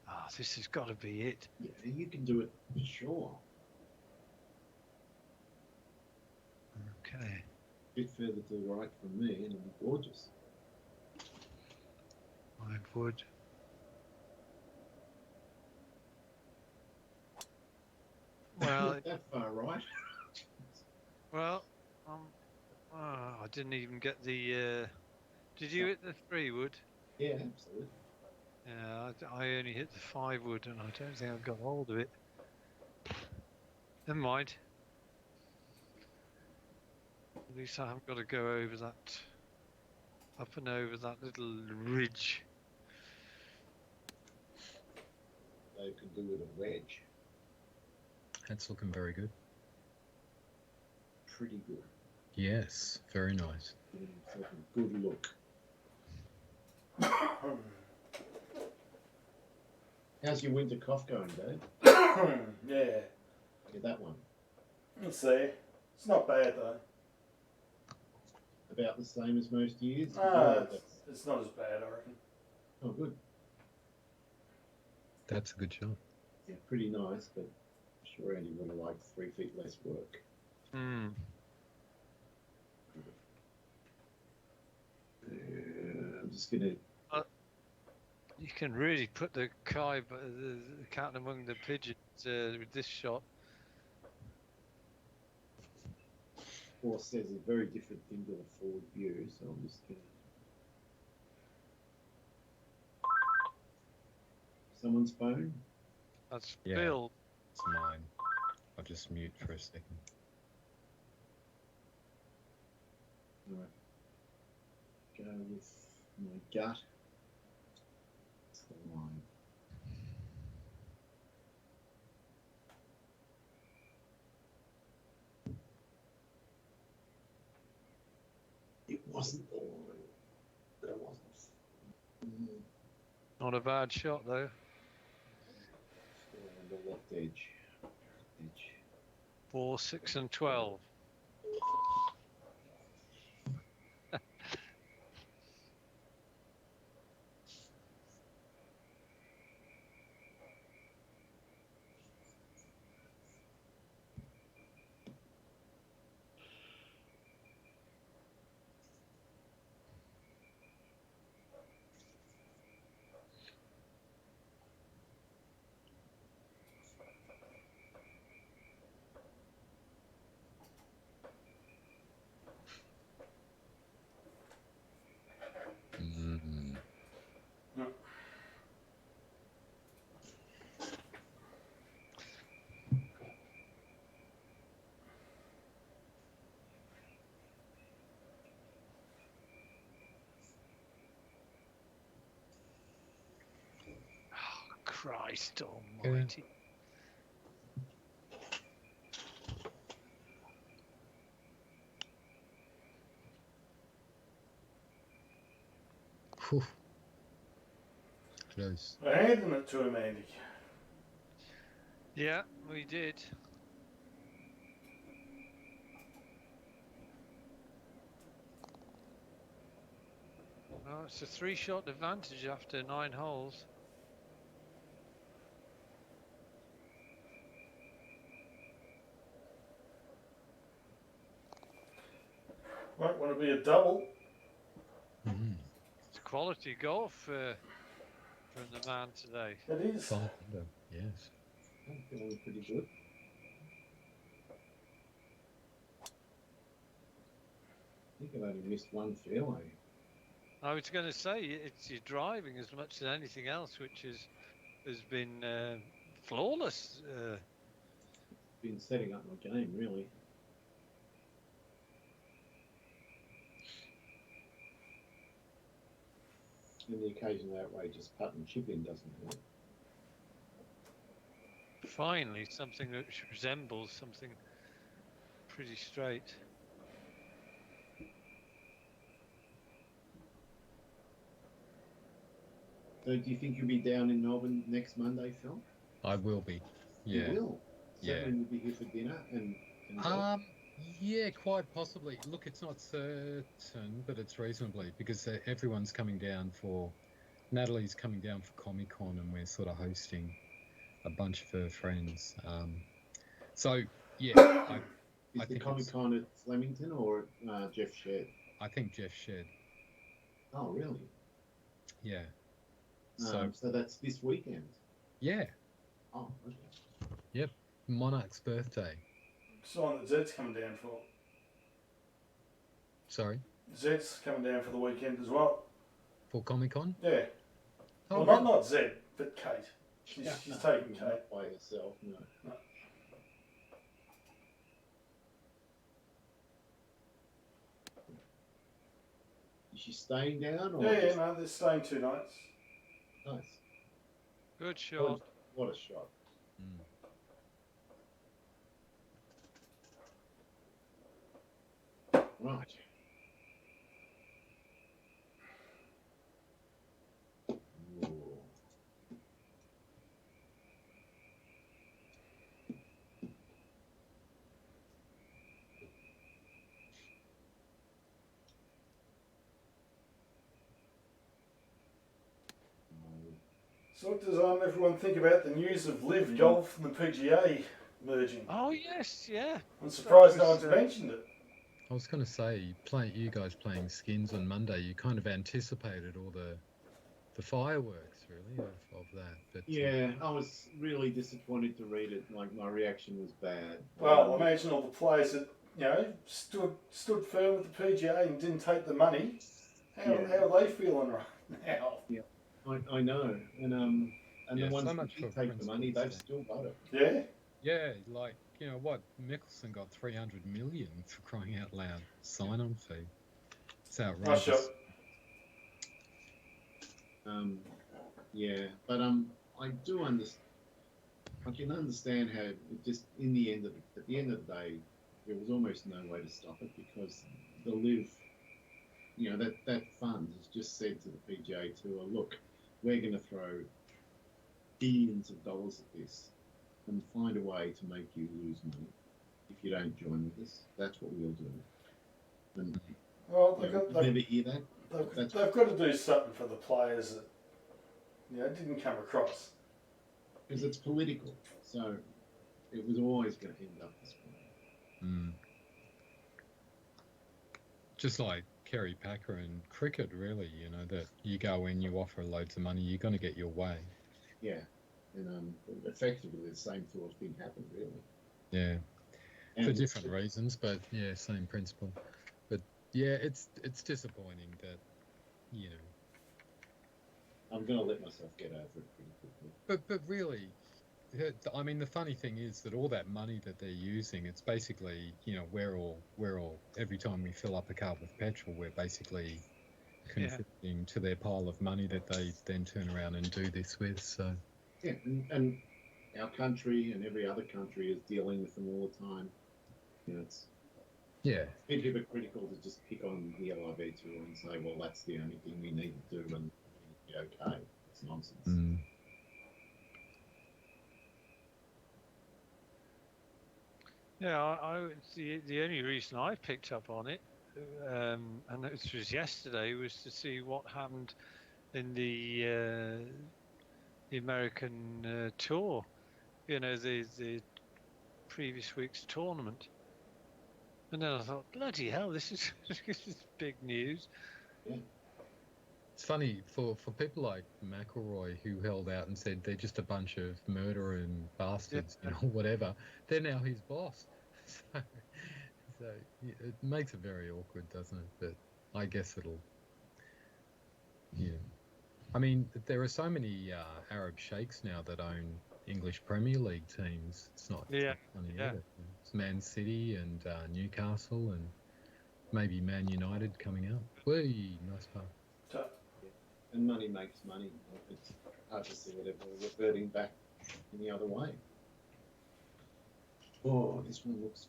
Ah, this has got to be it. Yeah, you can do it for sure. Okay. A bit further to the right from me, and it'll be gorgeous. I would. Well, Not that far right. well, I didn't even get the. Did you hit the 3-wood? Yeah, absolutely. Yeah, I only hit the 5-wood, and I don't think I got hold of it. Never mind. At least I haven't got to go over that, up and over that little ridge. They can do with a wedge. That's looking very good. Pretty good. Yes, very nice. Giving himself a good look. How's your winter cough going, Dave? Yeah. Yeah, that one. Let's see. It's not bad though. About the same as most years? It's not as bad, I reckon. Oh, good. That's a good shot. Yeah, pretty nice, but I'm sure Andy would have liked 3 feet less work. Hmm. I'm just going to... You can really put the cat among the pigeons with this shot. Course says a very different thing to the forward view, so I'm just going to... Someone's phone? That's Yeah. Bill. It's mine. I'll just mute for a second. Alright. Go with my gut. It's the line. It wasn't the line. That wasn't. Not a bad shot though. Still on the left edge. Edge. 4, 6, and 12. Mm. Christ almighty. Whew. Close. We're handing it to him, Andy. Yeah, we did. Oh, it's a 3-shot advantage after 9 holes. Might want to be a double. Mm. It's quality golf from the man today. It is. 5 under. Yes. I'm feeling pretty good. I think I've only missed one fairway. I was going to say it's your driving as much as anything else, which has been flawless. Been setting up my game, really. And the occasional outrageous putt and chip in doesn't hurt. Finally, something which resembles something pretty straight. So do you think you'll be down in Melbourne next Monday, Phil? I will be. Yeah. You will? Is Yeah. that when you'll be here for dinner and Yeah, quite possibly. Look, it's not certain, but it's reasonably because everyone's coming down for. Natalie's coming down for Comic-Con, and we're sort of hosting a bunch of her friends. So yeah, I is the think Comic Con at Flemington or at Jeff Shed? I think Jeff Shed. Oh, really? Yeah. So that's this weekend. Yeah, Oh, okay. Monarch's birthday. It's the one that Zed's coming down for. Sorry, Zed's coming down for the weekend as well. for Comic-Con. Yeah. Oh, Well, really? not Zed, but Kate. She's taking Kate. Not by herself, no. No. Is she staying down? Or Yeah, just- no, they're staying 2 nights. Nice. Good shot. What a shot. Mm. Right. Ooh. So what does everyone think about the news of Live Golf and the PGA merging? Oh yes, yeah. I'm surprised no was, one's mentioned it. I was going to say, you guys playing skins on Monday, you kind of anticipated all the fireworks, really, of that. But Yeah, I was really disappointed to read it. Like, my reaction was bad. Well, imagine all the players that stood firm with the PGA and didn't take the money. How are they feeling right now? I know, and Yeah, the ones so that much did for take the money, principle, they've so. still got it. Yeah. yeah, like what Mickelson got 300 million for crying out loud sign-on fee. It's Nice outrageous. shot. Yeah, but I do understand. I can understand how it just at the end of the day, there was almost no way to stop it because the Live, that fund has just said to the PGA Tour, look, we're going to throw billions of dollars at this and find a way to make you lose money if you don't join with us. That's what we'll do. And Well, you never hear that. they've got to do something for the players that didn't come across. Because it's political, so it was always going to end up this way. Mm. Just like Kerry Packer and cricket, really, that you go in, you offer loads of money, you're going to get your way. Yeah, and effectively the same sort of thing happened, really. Yeah, And for different reasons, but yeah, same principle. But yeah, it's disappointing that, I'm going to let myself get over it pretty quickly. But really, I mean, the funny thing is that all that money that they're using, it's basically, we're all every time we fill up a car with petrol, we're basically contributing to their pile of money that they then turn around and do this with. So Yeah, and our country and every other country is dealing with them all the time. It's a bit hypocritical to just pick on the LIV tour and say, well, that's the only thing we need to do and be okay. It's nonsense. Mm. Yeah, the only reason I picked up on it, and this was yesterday, was to see what happened in the American tour. You know, the previous week's tournament. And then I thought, bloody hell, this is this is big news. Yeah. It's funny for people like McElroy who held out and said they're just a bunch of murdering bastards, Yeah. whatever. They're now his boss. So it makes it very awkward, doesn't it? But I guess it'll, yeah. I mean, there are so many Arab sheikhs now that own English Premier League teams. It's not Yeah, funny yeah. either. It's Man City and Newcastle and maybe Man United coming up. Whee, nice part. So, And money makes money. It's hard to see it ever reverting back in the other way. Oh, this one looks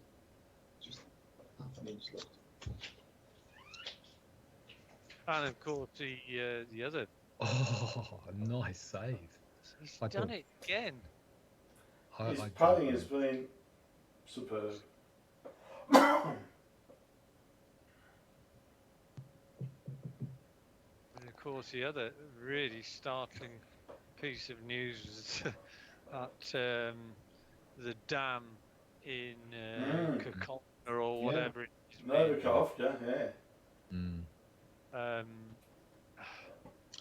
just half an inch left. And of course the other, Oh, nice save. he's I done thought- it again. his I putting don't has been superb. And of course the other really startling piece of news was that the dam in Kokotka or whatever it is. Novikov, yeah. Mm. Um,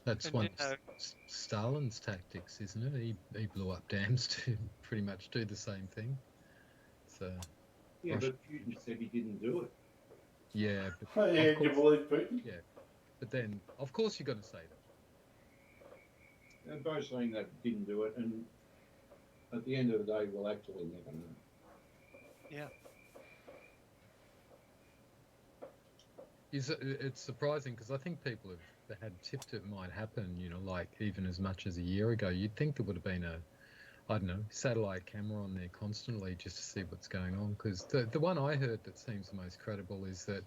That's And, one you know- of Stalin's tactics, isn't it? He blew up dams to pretty much do the same thing. So Yeah, Russia- but Putin said he didn't do it. yeah, but Oh, yeah, of you course, believe Putin? but then of course you got to say that. They're both saying they didn't do it, and at the end of the day, we'll actually never know. yeah. It's surprising because I think people have had tipped it might happen. Like even as much as a year ago, you'd think there would have been I don't know, satellite camera on there constantly just to see what's going on. Because the one I heard that seems the most credible is that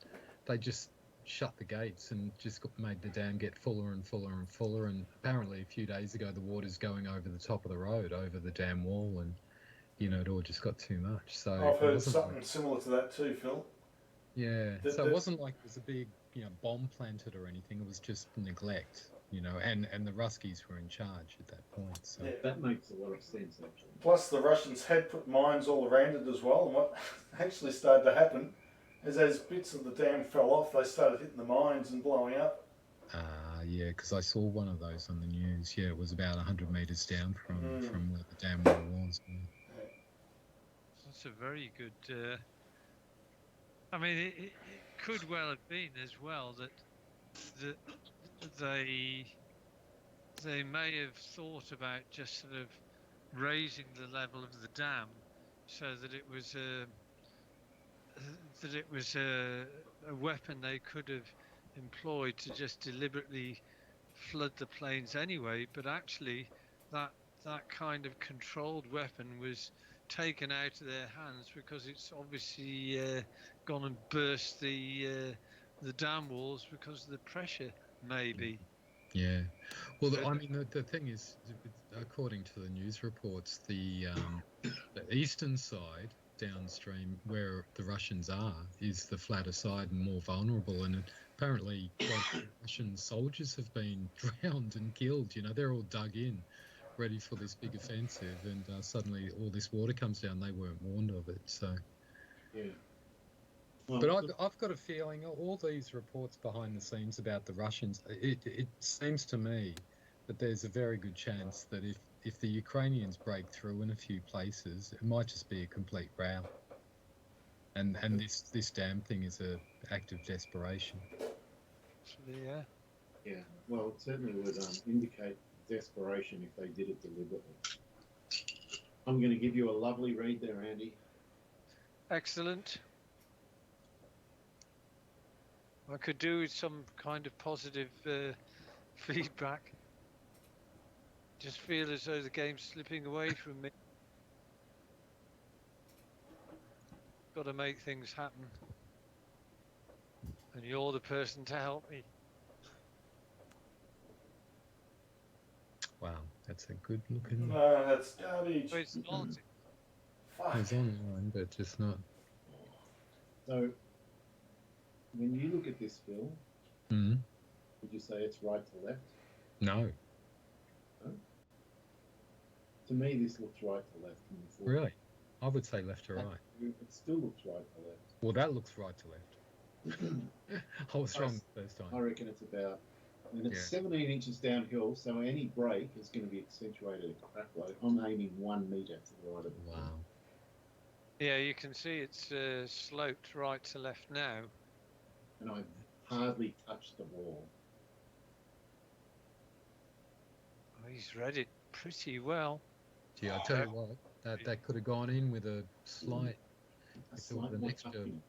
they just shut the gates and just made the dam get fuller and fuller and fuller. And apparently a few days ago, the water's going over the top of the road, over the dam wall, and it all just got too much. So I've it heard wasn't something similar to that too, Phil. yeah. That- So that- it wasn't like it was a big bomb planted or anything. It was just neglect. And the Ruskies were in charge at that point. So Yeah. That makes a lot of sense, actually. Plus, the Russians had put mines all around it as well. And what actually started to happen is as bits of the dam fell off, they started hitting the mines and blowing up. yeah, because I saw one of those on the news. Yeah, it was about 100 meters down from where the dam wall was. Yeah. That's a very good. I mean, it could well have been as well that they may have thought about just sort of raising the level of the dam so that it was a weapon they could have employed to just deliberately flood the plains anyway. But actually, that kind of controlled weapon was taken out of their hands because it's obviously gone and burst the dam walls because of the pressure, maybe. Yeah. Well, But- I mean, the thing is, according to the news reports, the eastern side downstream where the Russians are is the flatter side and more vulnerable. And apparently, Russian soldiers have been drowned and killed. They're all dug in, ready for this big offensive, and suddenly all this water comes down. They weren't warned of it. So, Yeah. Well, but I've got a feeling all these reports behind the scenes about the Russians, it seems to me that there's a very good chance that if the Ukrainians break through in a few places, it might just be a complete row. And this damn thing is an act of desperation. Yeah. yeah. Well, it certainly would indicate desperation if they did it deliberately. I'm going to give you a lovely read there, Andy. Excellent. I could do with some kind of positive feedback. Just feel as though the game's slipping away from me. Got to make things happen. And you're the person to help me. Wow. that's a good looking. No, that's garbage. But it's not. Fuck. It's online, but just not. So, when you look at this, Phil, Mm. would you say it's right to left? No, To me, this looks right to left. From the photo. really. I would say left to right. It still looks right to left. Well, that looks right to left. I was wrong the first I time. reckon it's about, and it's Yeah. 17 inches downhill, so any break is going to be accentuated a crap load. I'm aiming 1 metre to the right of the Wow. Yeah, you can see it's sloped right to left now. and I've hardly touched the wall. Oh, he's read it pretty well. Gee, I tell you what, that could have gone in with a slight, A if there was slight an more extra tucking.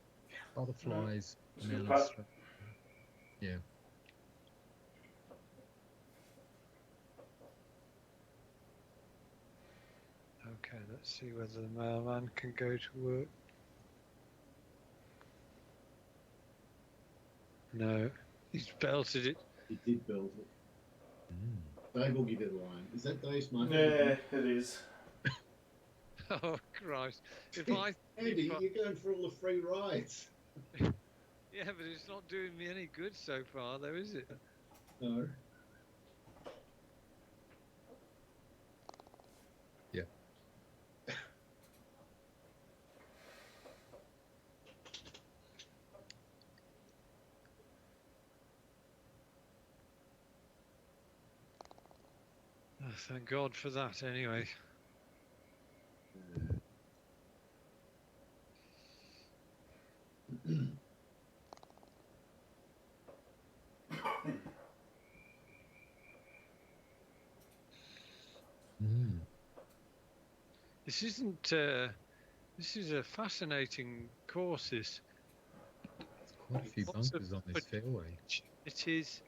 butterflies It's a good amount of putt. stuff. Yeah. Okay, let's see whether the mailman can go to work. No, he's belted it. He did build it. Mm. Dave will give it a line. Is that Dave's money? Yeah, it is. Oh Christ! If I, Andy, if I- you're going for all the free rides. yeah, but it's not doing me any good so far, though, is it? No. Yeah. Oh, thank God for that, anyway. Mm. This isn't. This is a fascinating course. This. There's quite a few Lots of bunkers on this foot- fairway. It is.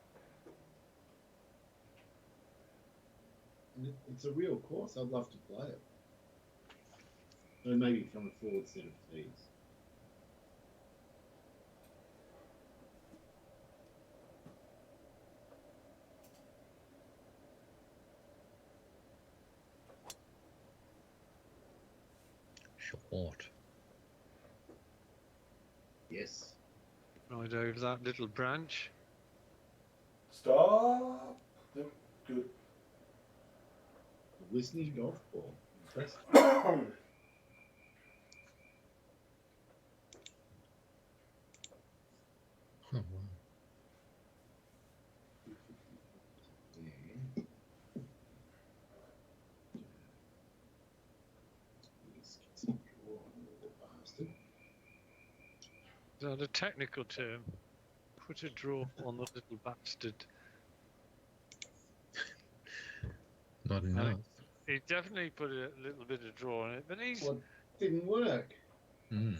It's a real course. I'd love to play it. So maybe from a forward set of tees. Short. Yes. Right over that little branch. Stop. Yep, good. A listening golf ball. Impressive. Oh, wow. Yeah. Yes, gets a draw on the little bastard. Is that a technical term? Put a draw on the little bastard. Not enough. He definitely put a little bit of draw on it, but he's. Well, it didn't work. Mm.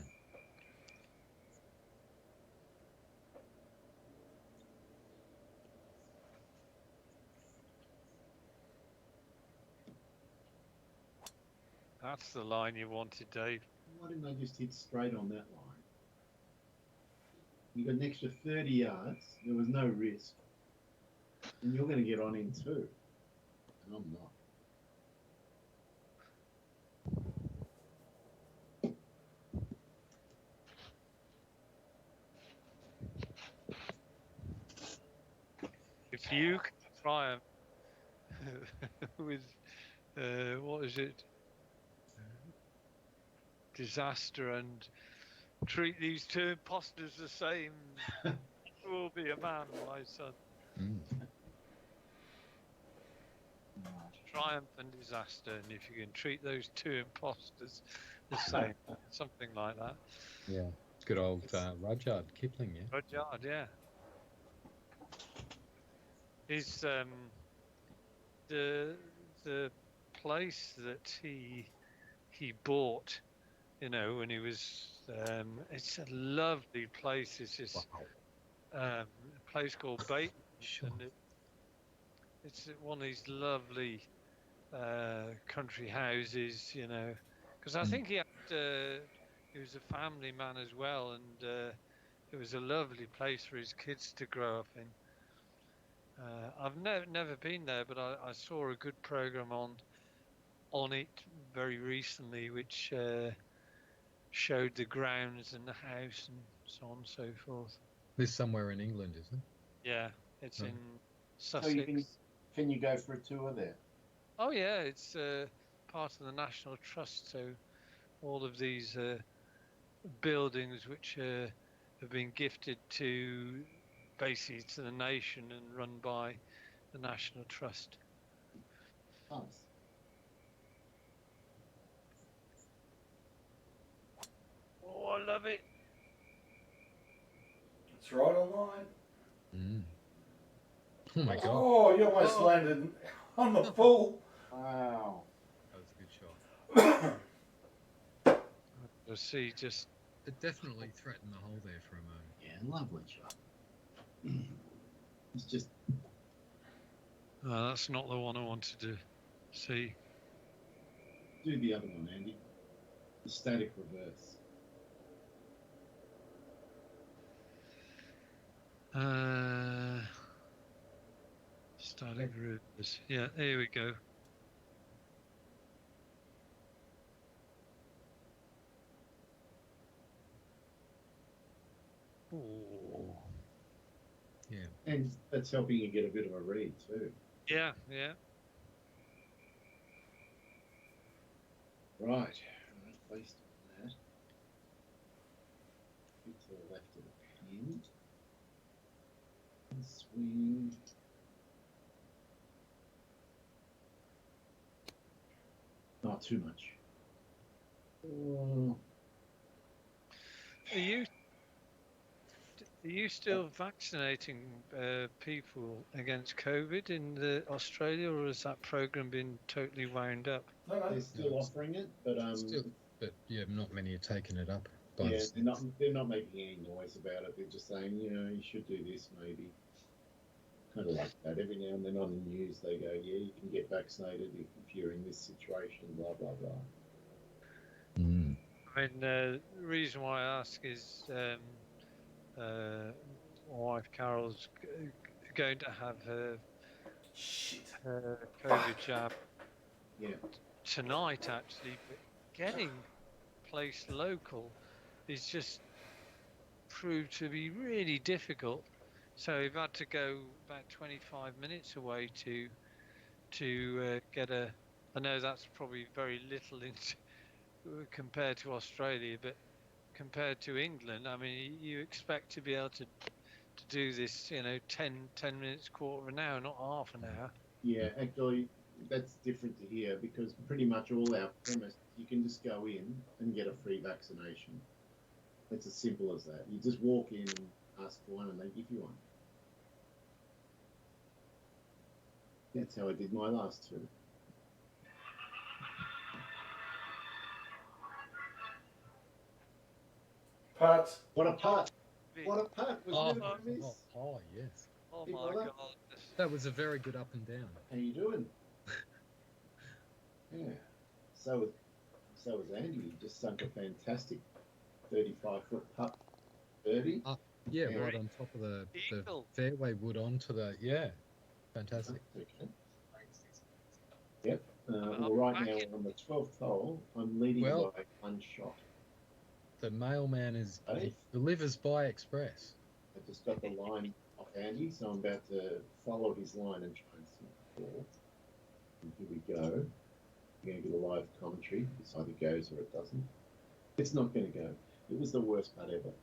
That's the line you wanted, Dave. Why didn't I just hit straight on that line? You got an extra 30 yards. There was no risk. And you're going to get on in too. And I'm not. If you can triumph with what is it? Disaster, and treat these two imposters the same, you will be a man, my son. Mm. Triumph and disaster, and if you can treat those two imposters the same, something like that. Yeah. Good old Rudyard Kipling, yeah. Rudyard, yeah. Is the place that he bought, you know, when he was it's a lovely place. It's this a place called Bateman, Sure. and it's one of these lovely country houses, you know, because I think he was a family man as well, and it was a lovely place for his kids to grow up in. I've never been there, but I saw a good program on it very recently, which showed the grounds and the house and so on and so forth. This somewhere in England, isn't it? Yeah, it's Right. in So you Sussex. can you go for a tour there? Oh yeah, it's part of the National Trust. So all of these buildings which have been gifted to basically to the nation and run by the National Trust. Nice. Oh, I love it. It's right on line. Mm. Oh my God. Oh, you almost Oh. landed on the full. Wow. That was a good shot. You'll see just It definitely threatened the hole there for a moment. Yeah, lovely shot. It's just that's not the one I wanted to see. do the other one, Andy. The static reverse. Static reverse. Yeah, there we go. Oh. Yeah. And that's helping you get a bit of a read too. Yeah. Right. Based on that. Bit to the left of the pin. And swing. Not too much. Oh, Are you still vaccinating people against COVID in Australia, or has that program been totally wound up? No, no. they're still offering it, but Still, but yeah, not many are taking it up. By yeah, the they're not making any noise about it. They're just saying, you should do this maybe. Kind of like that. Every now and then on the news, they go, yeah, you can get vaccinated if you're in this situation, blah, blah, blah. Mm. I mean, the reason why I ask is my wife Carol's going to have her Shit. COVID jab Yeah. tonight, actually, but getting place local is just proved to be really difficult. So we've had to go about 25 minutes away to get a. I know that's probably very little in, compared to Australia, but compared to England, I mean, you expect to be able to do this, 10 minutes, quarter of an hour, not half an hour. Yeah, actually, that's different to here because pretty much all our premises, you can just go in and get a free vaccination. It's as simple as that. You just walk in and ask for one and they give you one. That's how I did my last two. Parts. What a putt! What a putt! Was Oh, it a miss? yes. Oh Big my brother. God. That was a very good up and down. How you doing? Yeah. So was Andy. He just sunk a fantastic 35-foot putt birdie. Yeah, Yeah. right on top of the Eagle. fairway wood onto the, yeah, fantastic. Okay. Yep. Well, right now on the 12th hole, I'm leading Well- by one shot. The mailman Hey. delivers by express. I just got the line off Andy, so I'm about to follow his line and try and sink the ball. And here we go. We're going to get a live commentary. This either goes or it doesn't. It's not going to go. It was the worst putt ever.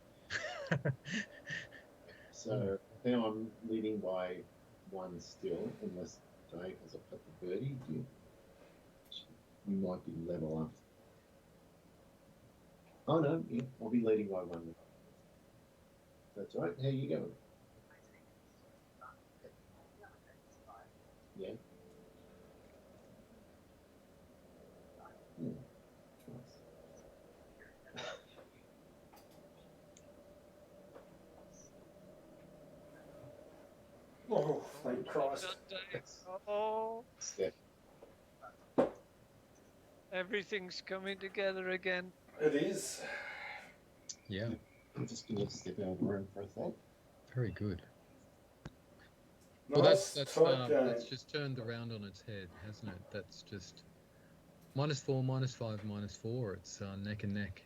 So now I'm leading by one still, unless Dave has a putt the birdie. We might be level up. Oh no, yeah, I'll be leading by one. That's right. How you going? Yeah. Nice. Oh, thank Christ. Oh, Step. everything's coming together again. It is. Yeah, I'm just going to step out of the room for a sec. very good. Well, Nice tight game. that's just turned around on its head, hasn't it? That's just -4, -5, -4. It's neck and neck.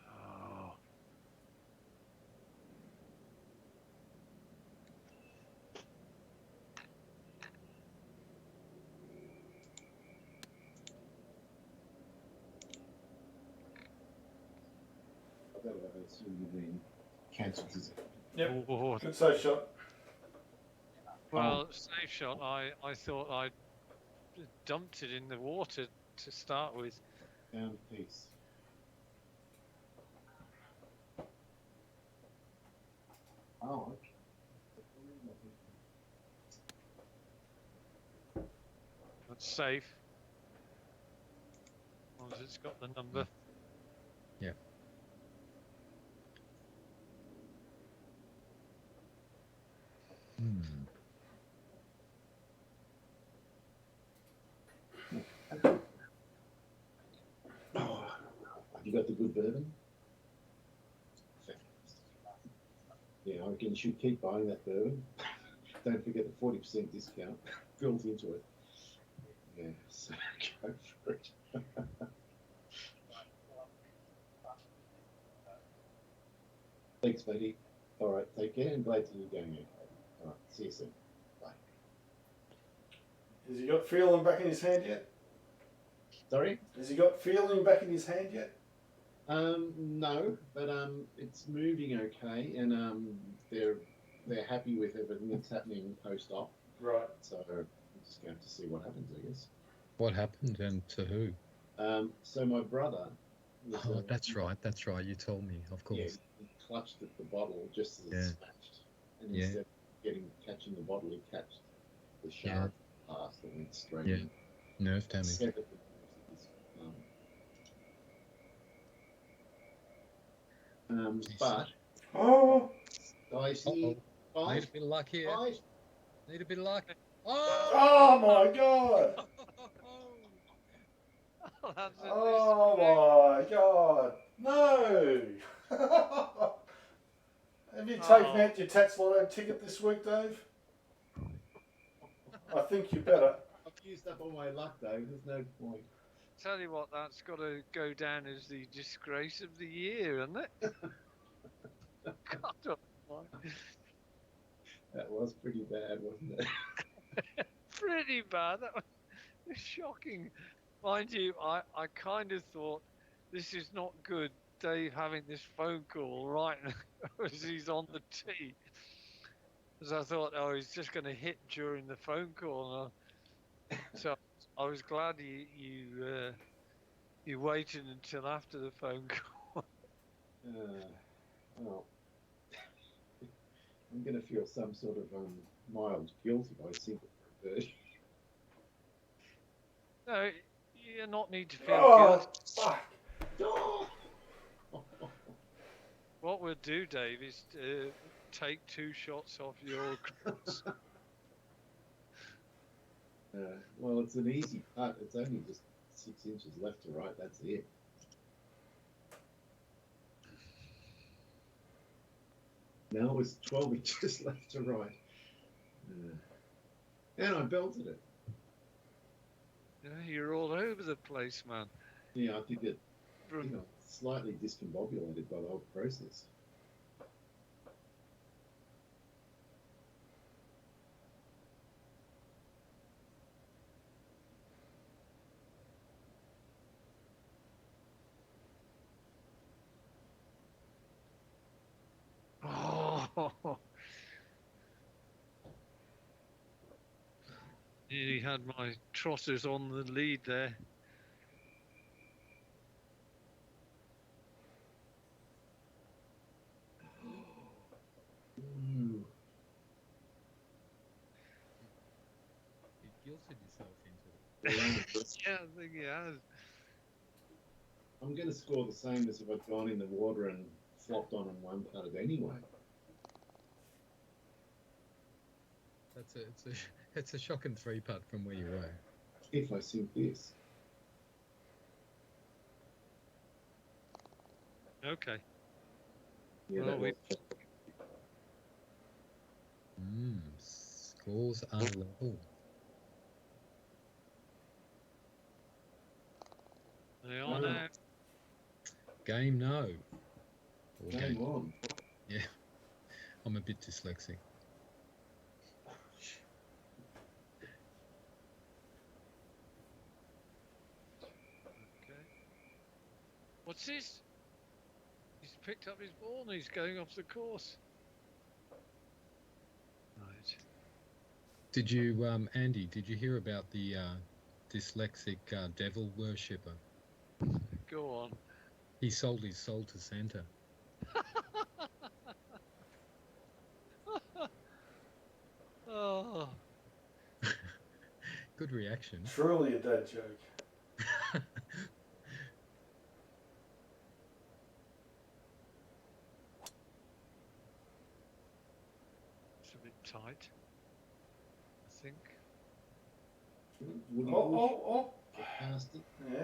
Oh, I don't know, I assume you've been cancelled. Yep. oh. Good safe shot. Well, safe shot. I thought I dumped it in the water to start with. Down a piece. Oh, okay. That's safe. As long as it's got the number. Yeah. Hmm. Oh, have you got the good bourbon? Yeah, I reckon you should keep buying that bourbon. Don't forget the 40% discount built into it. Yeah, so go for it. Thanks, buddy. All right, take care and glad to hear you're going okay. All right, see you soon. Bye. Has he got feeling back in his hand yet? Sorry? Has he got feeling back in his hand yet? No, but it's moving okay, and they're happy with everything that's happening post-op. Right. So we're just going to see what happens, I guess. What happened and to who? So my brother was. Oh, that's right. That's right. You told me, of Yeah, course. he clutched at the bottle just as it Yeah. smashed, and Yeah. instead of catching the bottle, he catched the shard glass that went straight Yeah. in. Nerve damage. Severed the nerves of his but Oh. guys, here, Need guys, a bit of luck here. guys, Need a bit of luck. Oh! Oh my god. That's a Oh my god. No. Have you taken out your Tats Lotto ticket this week, Dave? I think you better. I've used up all my luck though. There's no point. Tell you what, that's got to go down as the disgrace of the year, isn't it? God, That was pretty bad, wasn't it? pretty bad. That was shocking. Mind you, I kind of thought this is not good, Dave having this phone call right as he's on the tee. Because I thought, oh, he's just going to hit during the phone call. So I was glad you waited until after the phone call. Well, I'm going to feel some sort of mild guilt if I sink it for a birdie. No, you not need to feel Oh, guilty. fuck. Oh! What we'll do, Dave, is take 2 shots off your cross. Well, it's an easy putt. It's only just 6 inches left to right. That's it. Now it was 12 inches left to right. And I belted it. Yeah, you're all over the place, man. Yeah, I think I'm slightly discombobulated by the whole process. Oh, nearly had my trotters on the lead there. Ooh. You guilted yourself into it. Yeah, I think he has. I'm going to score the same as if I'd gone in the water and flopped on and one putted anyway. It's a shocking 3-putt from where you were. If I sink this. Okay. Yeah, Well, that was. Scores are level. they are now. Game no. Or Game on. Yeah, I'm a bit dyslexic. Okay. What's this? He's picked up his ball and he's going off the course. Right. Did you, Andy? Did you hear about the dyslexic devil worshipper? Go on. He sold his soul to Santa. Oh, Good reaction. Truly a dad joke. it's a bit tight, I think. Woody Oh, Bush. oh, Get past it. oh. Yeah.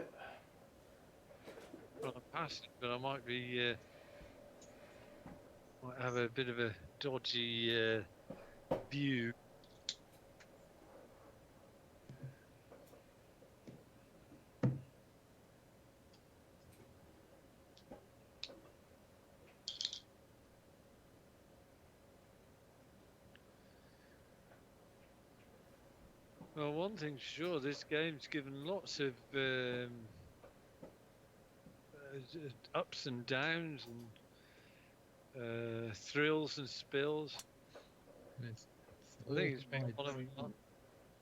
Well, I passed it, but I might be. Might have a bit of a dodgy view. Well, one thing's sure, this game's given lots of ups and downs and thrills and spills. It's I think it's been quite-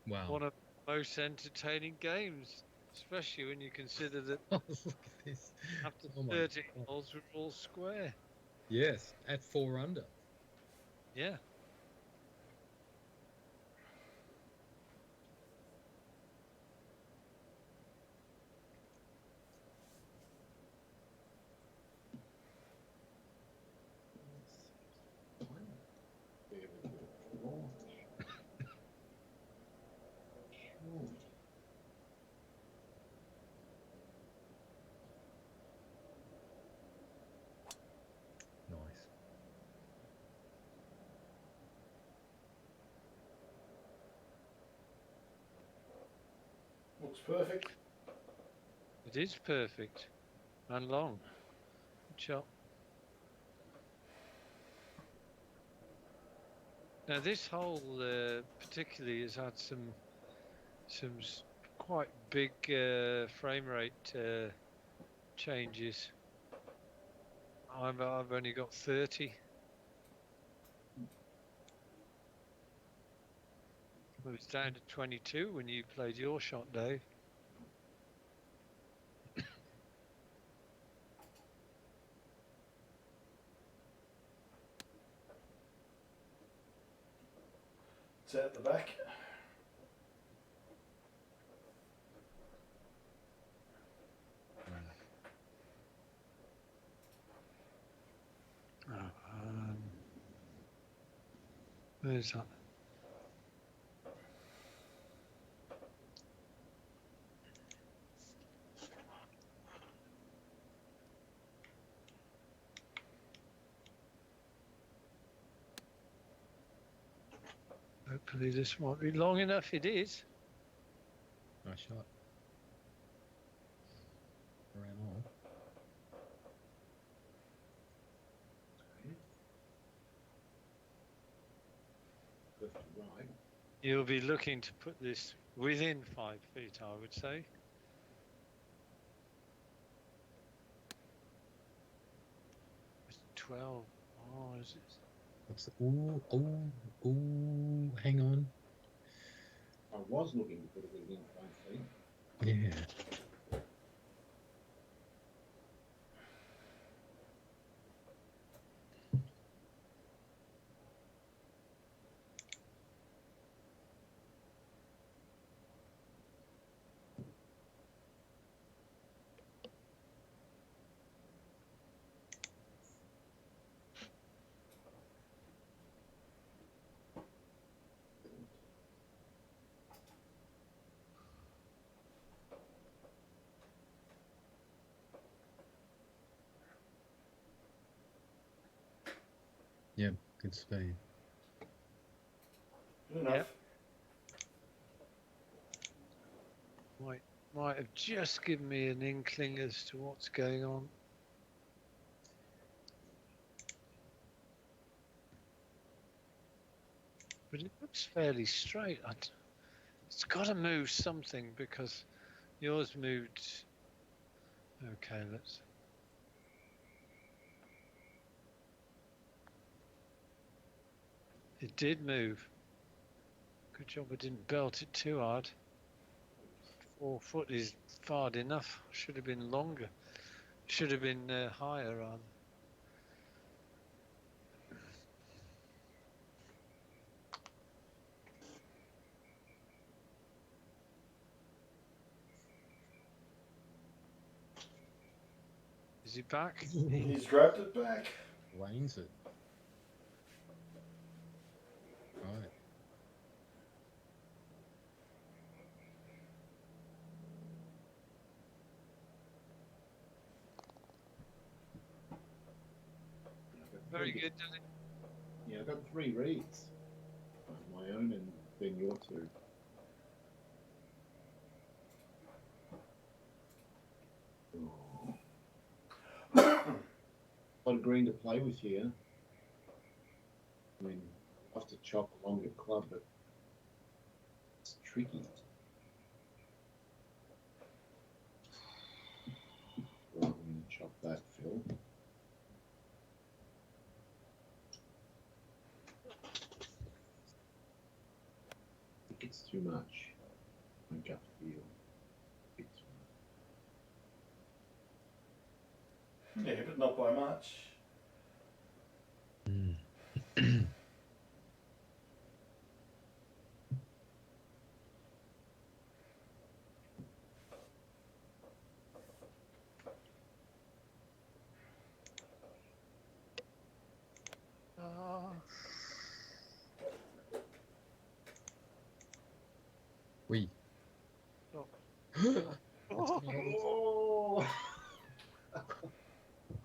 wow. one of the most entertaining games, especially when you consider that Oh, look at this. after Oh my 30 God. holes we're all square. Yes, at 4 under. Yeah. Nice. Looks perfect. It is perfect and long. Good shot. Now this hole particularly has had some quite big frame rate changes. I've only got 30. Well, it's down to 22 when you played your shot, Dave. It's out the back. Where's that? Hopefully this might be long enough. It is. Nice shot. Ran on. Left to right. You'll be looking to put this within 5 feet, I would say. It's 12. Oh, is it? What's the, ooh, hang on. I was looking to put it within 5 feet. Yeah. Yep, good speed. Good enough. Yep. Might have just given me an inkling as to what's going on. But it looks fairly straight. It's got to move something because yours moved. Okay, let's. It did move. Good job I didn't belt it too hard. 4 foot is far enough. Should have been longer. Should have been higher rather. Is he back? He's grabbed it back. Lanes it. Right. Very good, Dylan. Yeah, I got 3 reads. My own and then your 2. Oh. A lot of green to play with here. I mean, I have to chop a longer club, but it's tricky. Right, I'm going to chop that, Phil. I think it's too much. My gut feel. It's too much. Yeah, but not by much. We. Oh. Oh!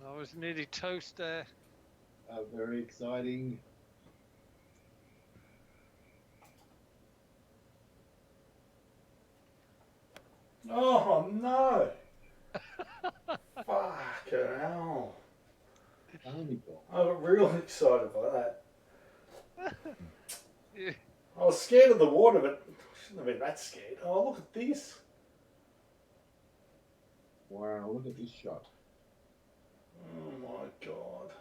I was nearly toast there. Very exciting. Oh no! Fucking hell. Army ball. I got real excited by that. Yeah. I was scared of the water, but I shouldn't have been that scared. Oh, look at this. Wow, look at this shot. Oh my god.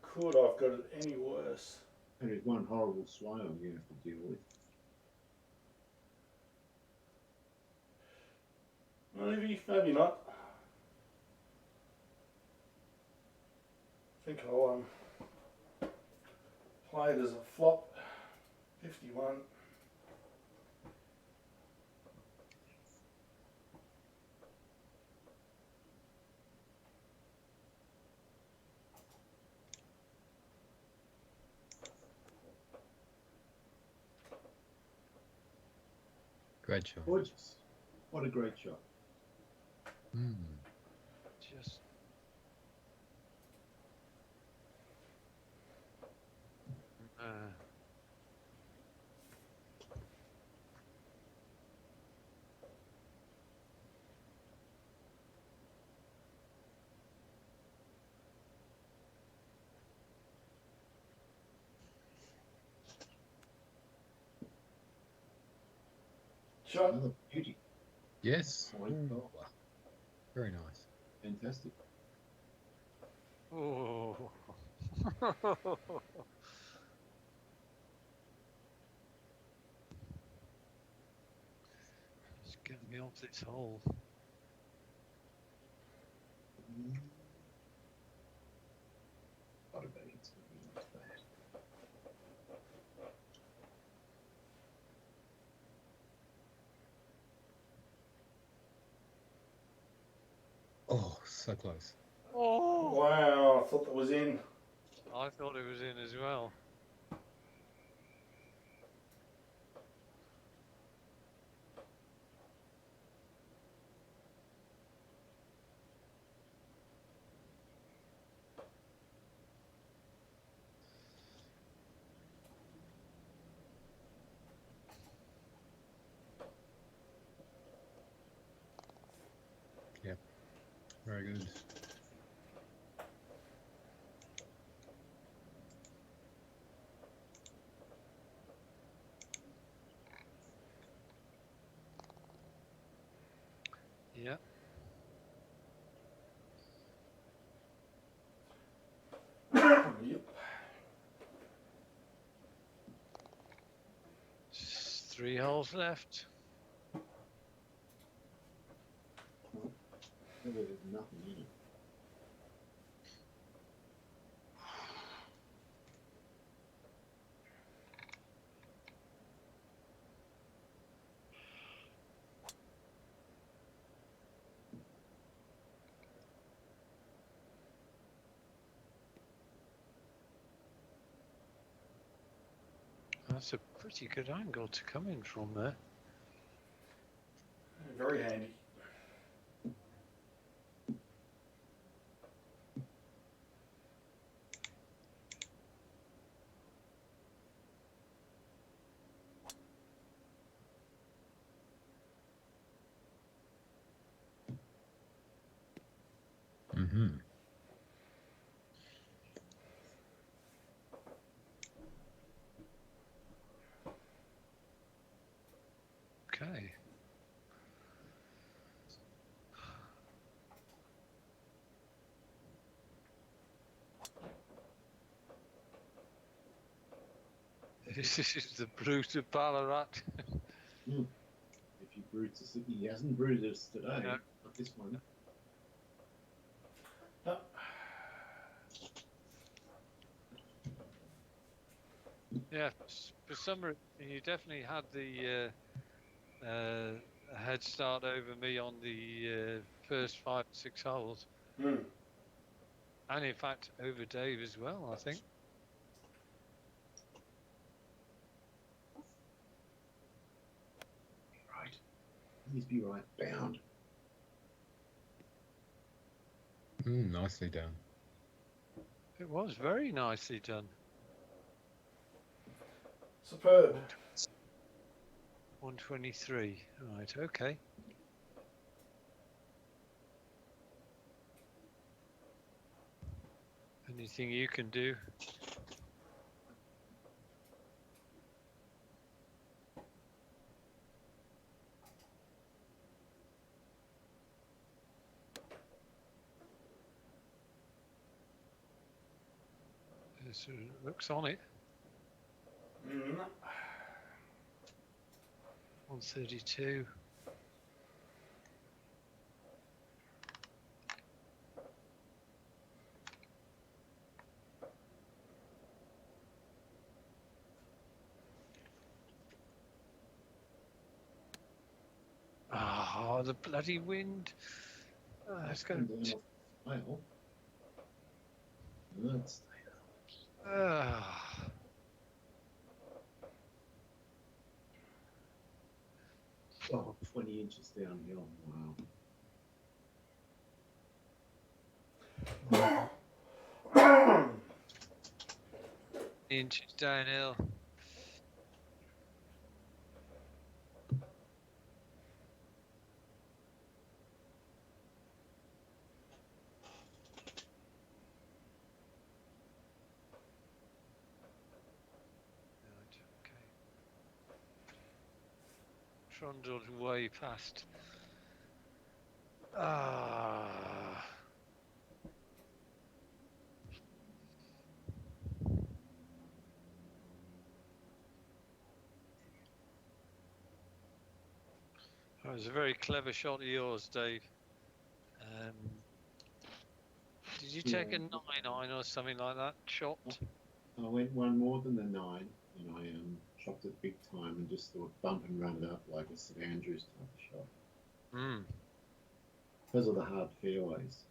Could I've got it any worse? And there's one horrible swale you have to deal with. Maybe, maybe not. I think I'll play it as a flop. 51. Great shot. Gorgeous. What a great shot. Just. Shot. Another beauty. Yes. Oh my God. Very nice. Fantastic. Oh. Just get me off this hole. What a bait. It's gonna be like that. Oh, so close. Oh. Wow, I thought that was in. I thought it was in as well. Very good. Yeah. Yep. Just 3 holes left. There's nothing in it. That's a pretty good angle to come in from there. Very handy. Mm-hmm. Okay. This is the brute of Ballarat. If you brutes us, he hasn't brewed us today. No. Not this one. No. Yeah, for some reason you definitely had the head start over me on the first 5 or 6 holes, Mm. and in fact over Dave as well, I think. Right. Please be right. Bound. Nicely done. It was very nicely done. Superb. 123. Right, okay. Anything you can do? It looks on it. Mm. 132. Oh, the bloody wind. It's going Come down to... off the file. Let's Ah. Oh, 20 inches downhill. Wow. Inches downhill. Right, okay. Trundled way past. Ah. That was a very clever shot of yours, Dave. Did you take a 9-iron or something like that shot? I went one more than the 9, and I chopped it big time and just thought bump and run it up like a St Andrews type of shot. Hmm. Because of the hard fairways.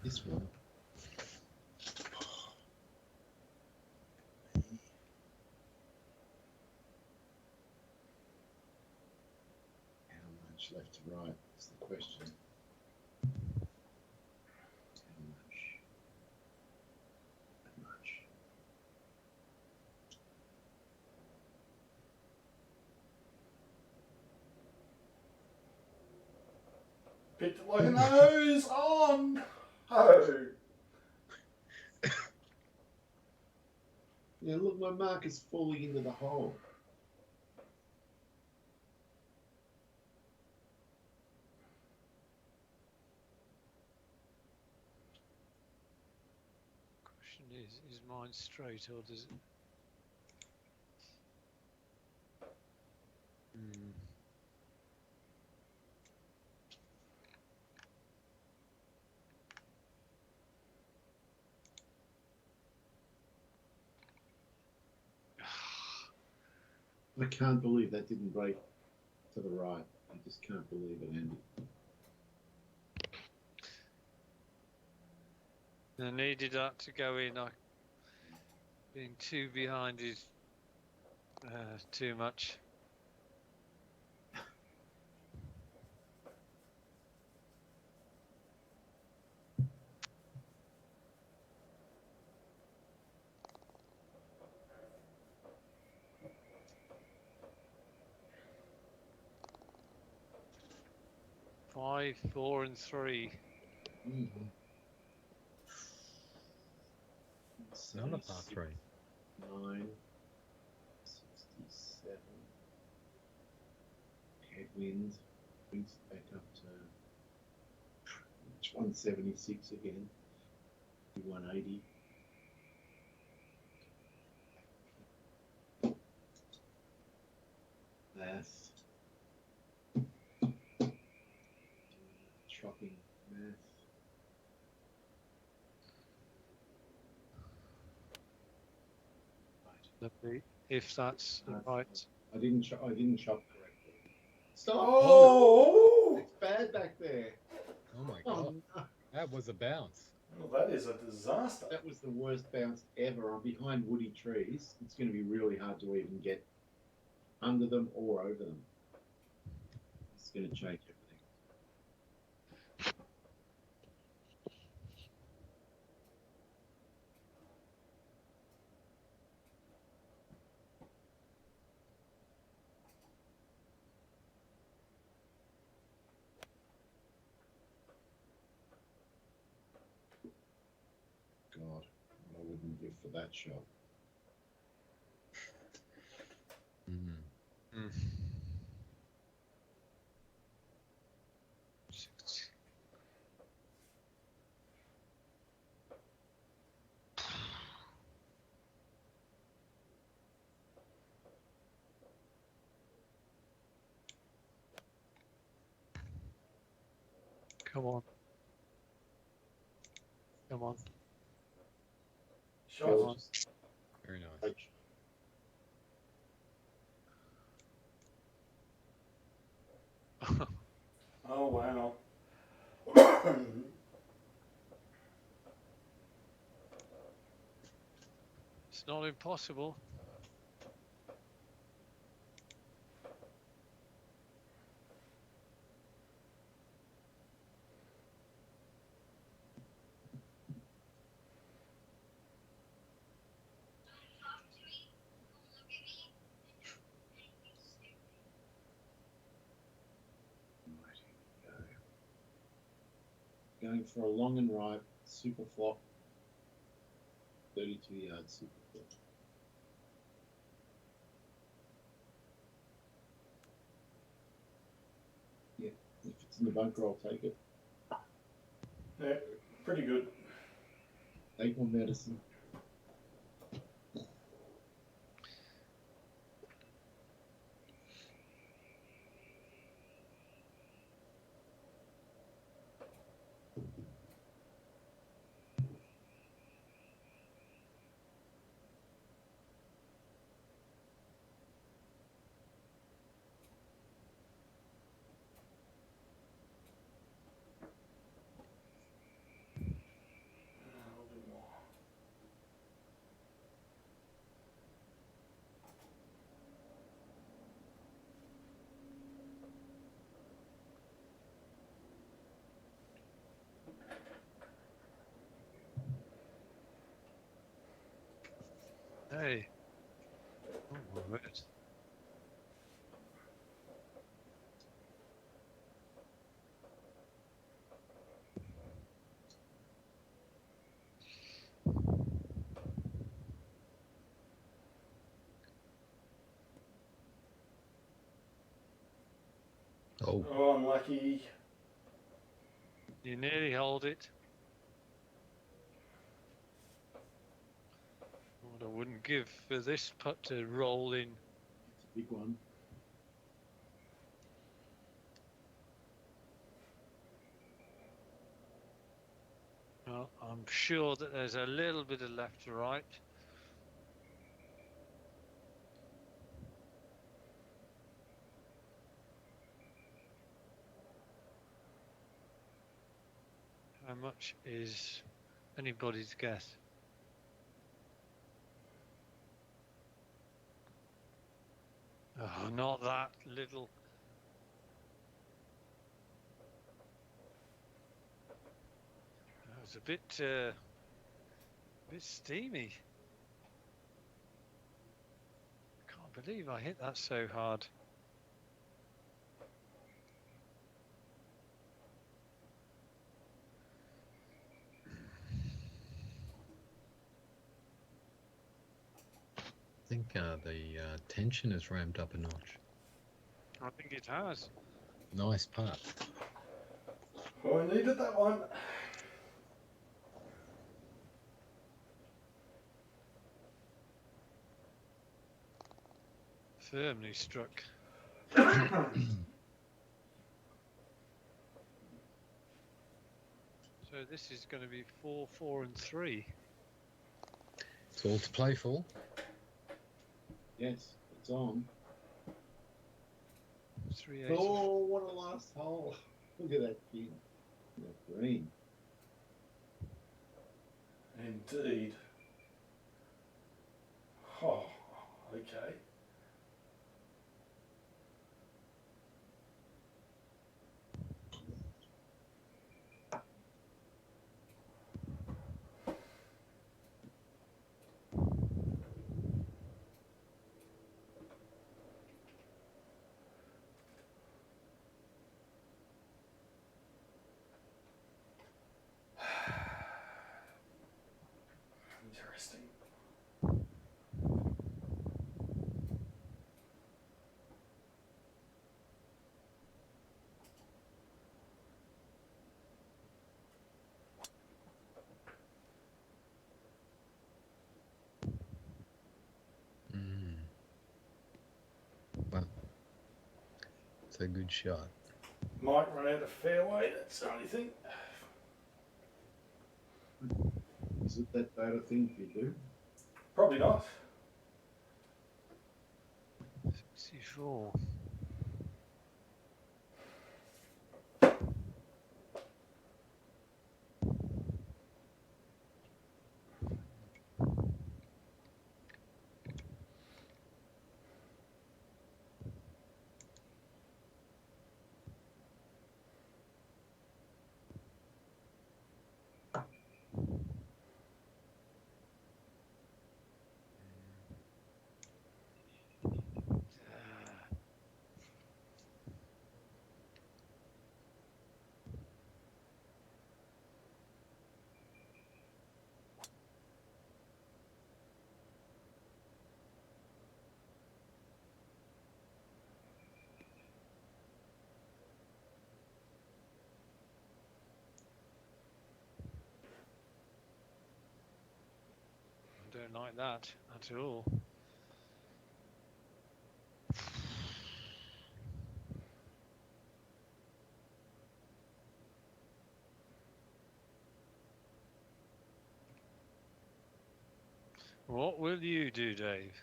This one. How much left to right is the question. How much? That much. Picked it like a nose on. Oh. Yeah, look, my mark is falling into the hole. Question is mine straight or does it? Hmm. I can't believe that didn't break to the right. I just can't believe it, Andy. I needed that to go in. I being too behind is too much. Five, 4, and 3. Mm-hmm. Another par 3. 9, 67. Headwind brings it back up to 176 again. 180. Math. Chopping math. If that's right. I didn't chop correctly. Stop! Oh! It's bad back there. Oh my Oh, god. no. That was a bounce. Well, that is a disaster. That was the worst bounce ever. I'm behind woody trees. It's going to be really hard to even get under them or over them. It's going to change everything. God, I wouldn't give for that shot. Mm. Mm. Come on. Come on. Come on. Shots. Very nice. Like, Oh, wow. It's not impossible. right, here we go. Going for a long and right, super flop. 32 yards super flop. Yeah, if it's in the bunker, I'll take it. Yeah, pretty good. Take one medicine. A little bit more. Hey. Oh my word. Oh, Oh, unlucky. You nearly hold it. What I wouldn't give for this putt to roll in. It's a big one. Well, I'm sure that there's a little bit of left to right. How much is anybody's guess? Oh, not that little. That was a bit steamy. Can't believe I hit that so hard. I think the tension has ramped up a notch. I think it has. Nice putt. Oh, I needed that one. Firmly struck. So this is going to be 4, 4, and 3. It's all to play for. Yes, it's on. 3, 8. Oh, what a last hole. Look at that kid. That green. Indeed. Oh, okay. Interesting. Well, it's a good shot. Might run out of fairway, that's the only thing. Is it that bad a thing if you do? Probably not. 64. I don't like that at all. What will you do, Dave?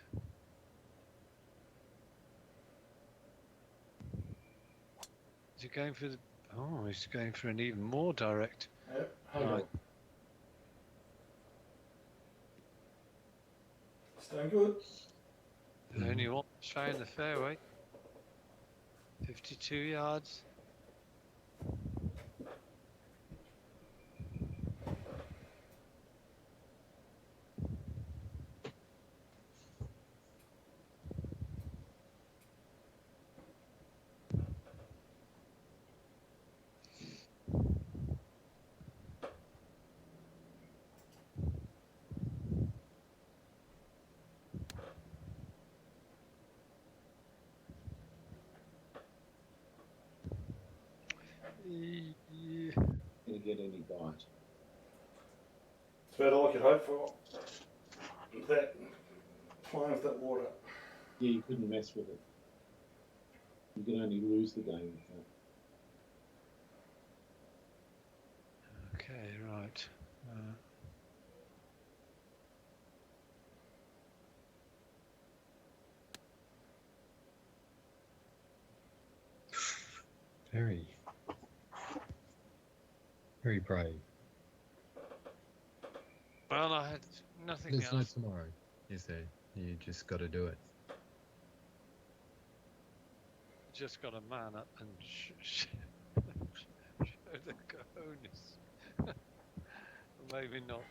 Is he going for the... Oh, he's going for an even more direct. Yep, hang Right. on. Staying good. Only one try in the fairway. 52 yards. Yeah. Gonna get any bite. It's better I could hope for that playing with that water. Yeah, you couldn't mess with it. You can only lose the game with that. Okay, right. Very, very brave. Well, I had nothing There's no else. tomorrow, is there? You just got to do it. Just got to man up and show the cojones. Maybe not.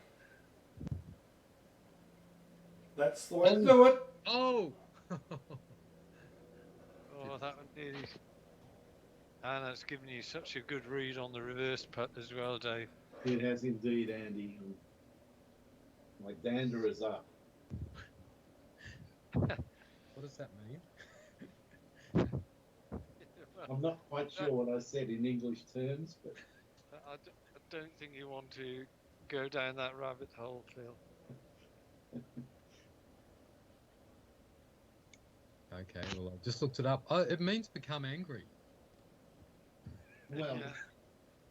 That's the way to do it. Oh! Oh, that one nearly. And that's given you such a good read on the reverse putt as well, Dave. It has indeed, Andy. My dander is up. What does that mean? I'm not quite sure what I said in English terms, but I don't think you want to go down that rabbit hole, Phil. Okay, well, I just looked it up. Oh, it means become angry. well, Yeah.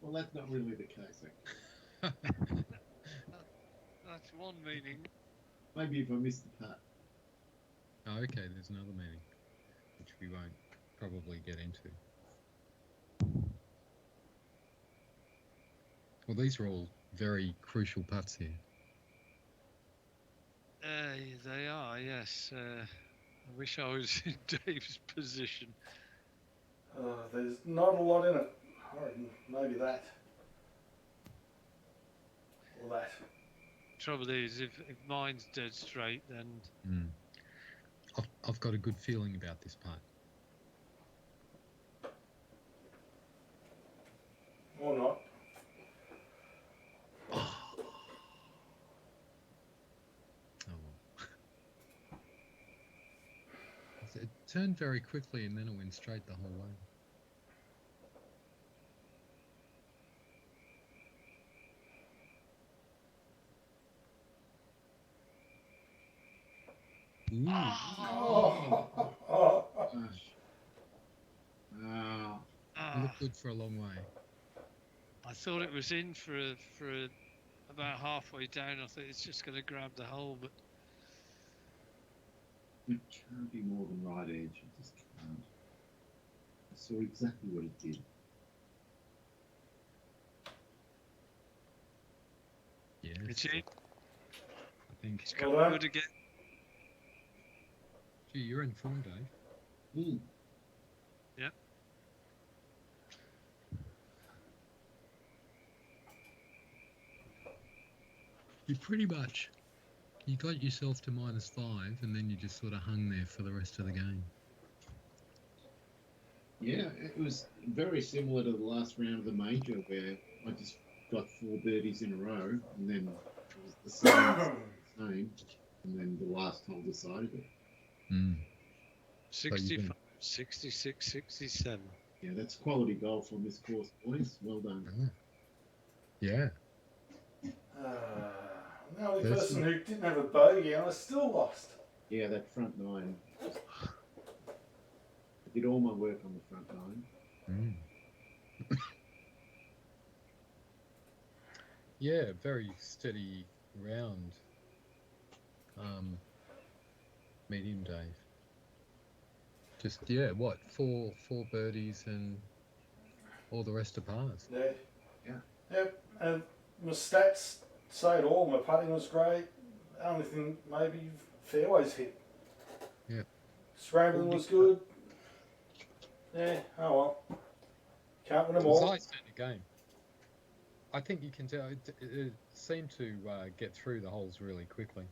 well, that's not really the case. Actually. That's one meaning. Maybe if I missed the putt. Oh, okay, there's another meaning, which we won't probably get into. Well, these are all very crucial putts here. They are, yes. I wish I was in Dave's position. There's not a lot in it. I reckon maybe that. Or that. Trouble is, if mine's dead straight, then I've got a good feeling about this putt. Or not. Oh well. It turned very quickly and then it went straight the whole way. Ooh. Oh. It looked good for a long way. I thought it was in for about halfway down. I thought it's just going to grab the hole, but It can't be more than right edge. It just can't. I saw exactly what it did. Yes. it's in. I think. It's come Well, good again. Gee, you're in form, Dave. Mm. Yep. You pretty much. You got yourself to -5, and then you just sort of hung there for the rest of the game. Yeah, it was very similar to the last round of the major where I just got 4 birdies in a row, and then it was the same, and then the last hole decided it. Mm. 65, 66, 67. Yeah, that's quality golf on this course, boys. Well done. Yeah. The only That's- person who didn't have a bogey and I still lost. Yeah, that front nine. I did all my work on the front nine. Mm. Yeah, very steady round. Medium Dave. Just what? Four birdies and all the rest are pars. Yeah. Yeah. Yep. And my stats say it all. My putting was great. Only thing maybe fairways hit. Yeah. Scrambling was good. Yeah. Oh well. Can't win It them was a all. high standard game. I think you can tell it seemed to get through the holes really quickly.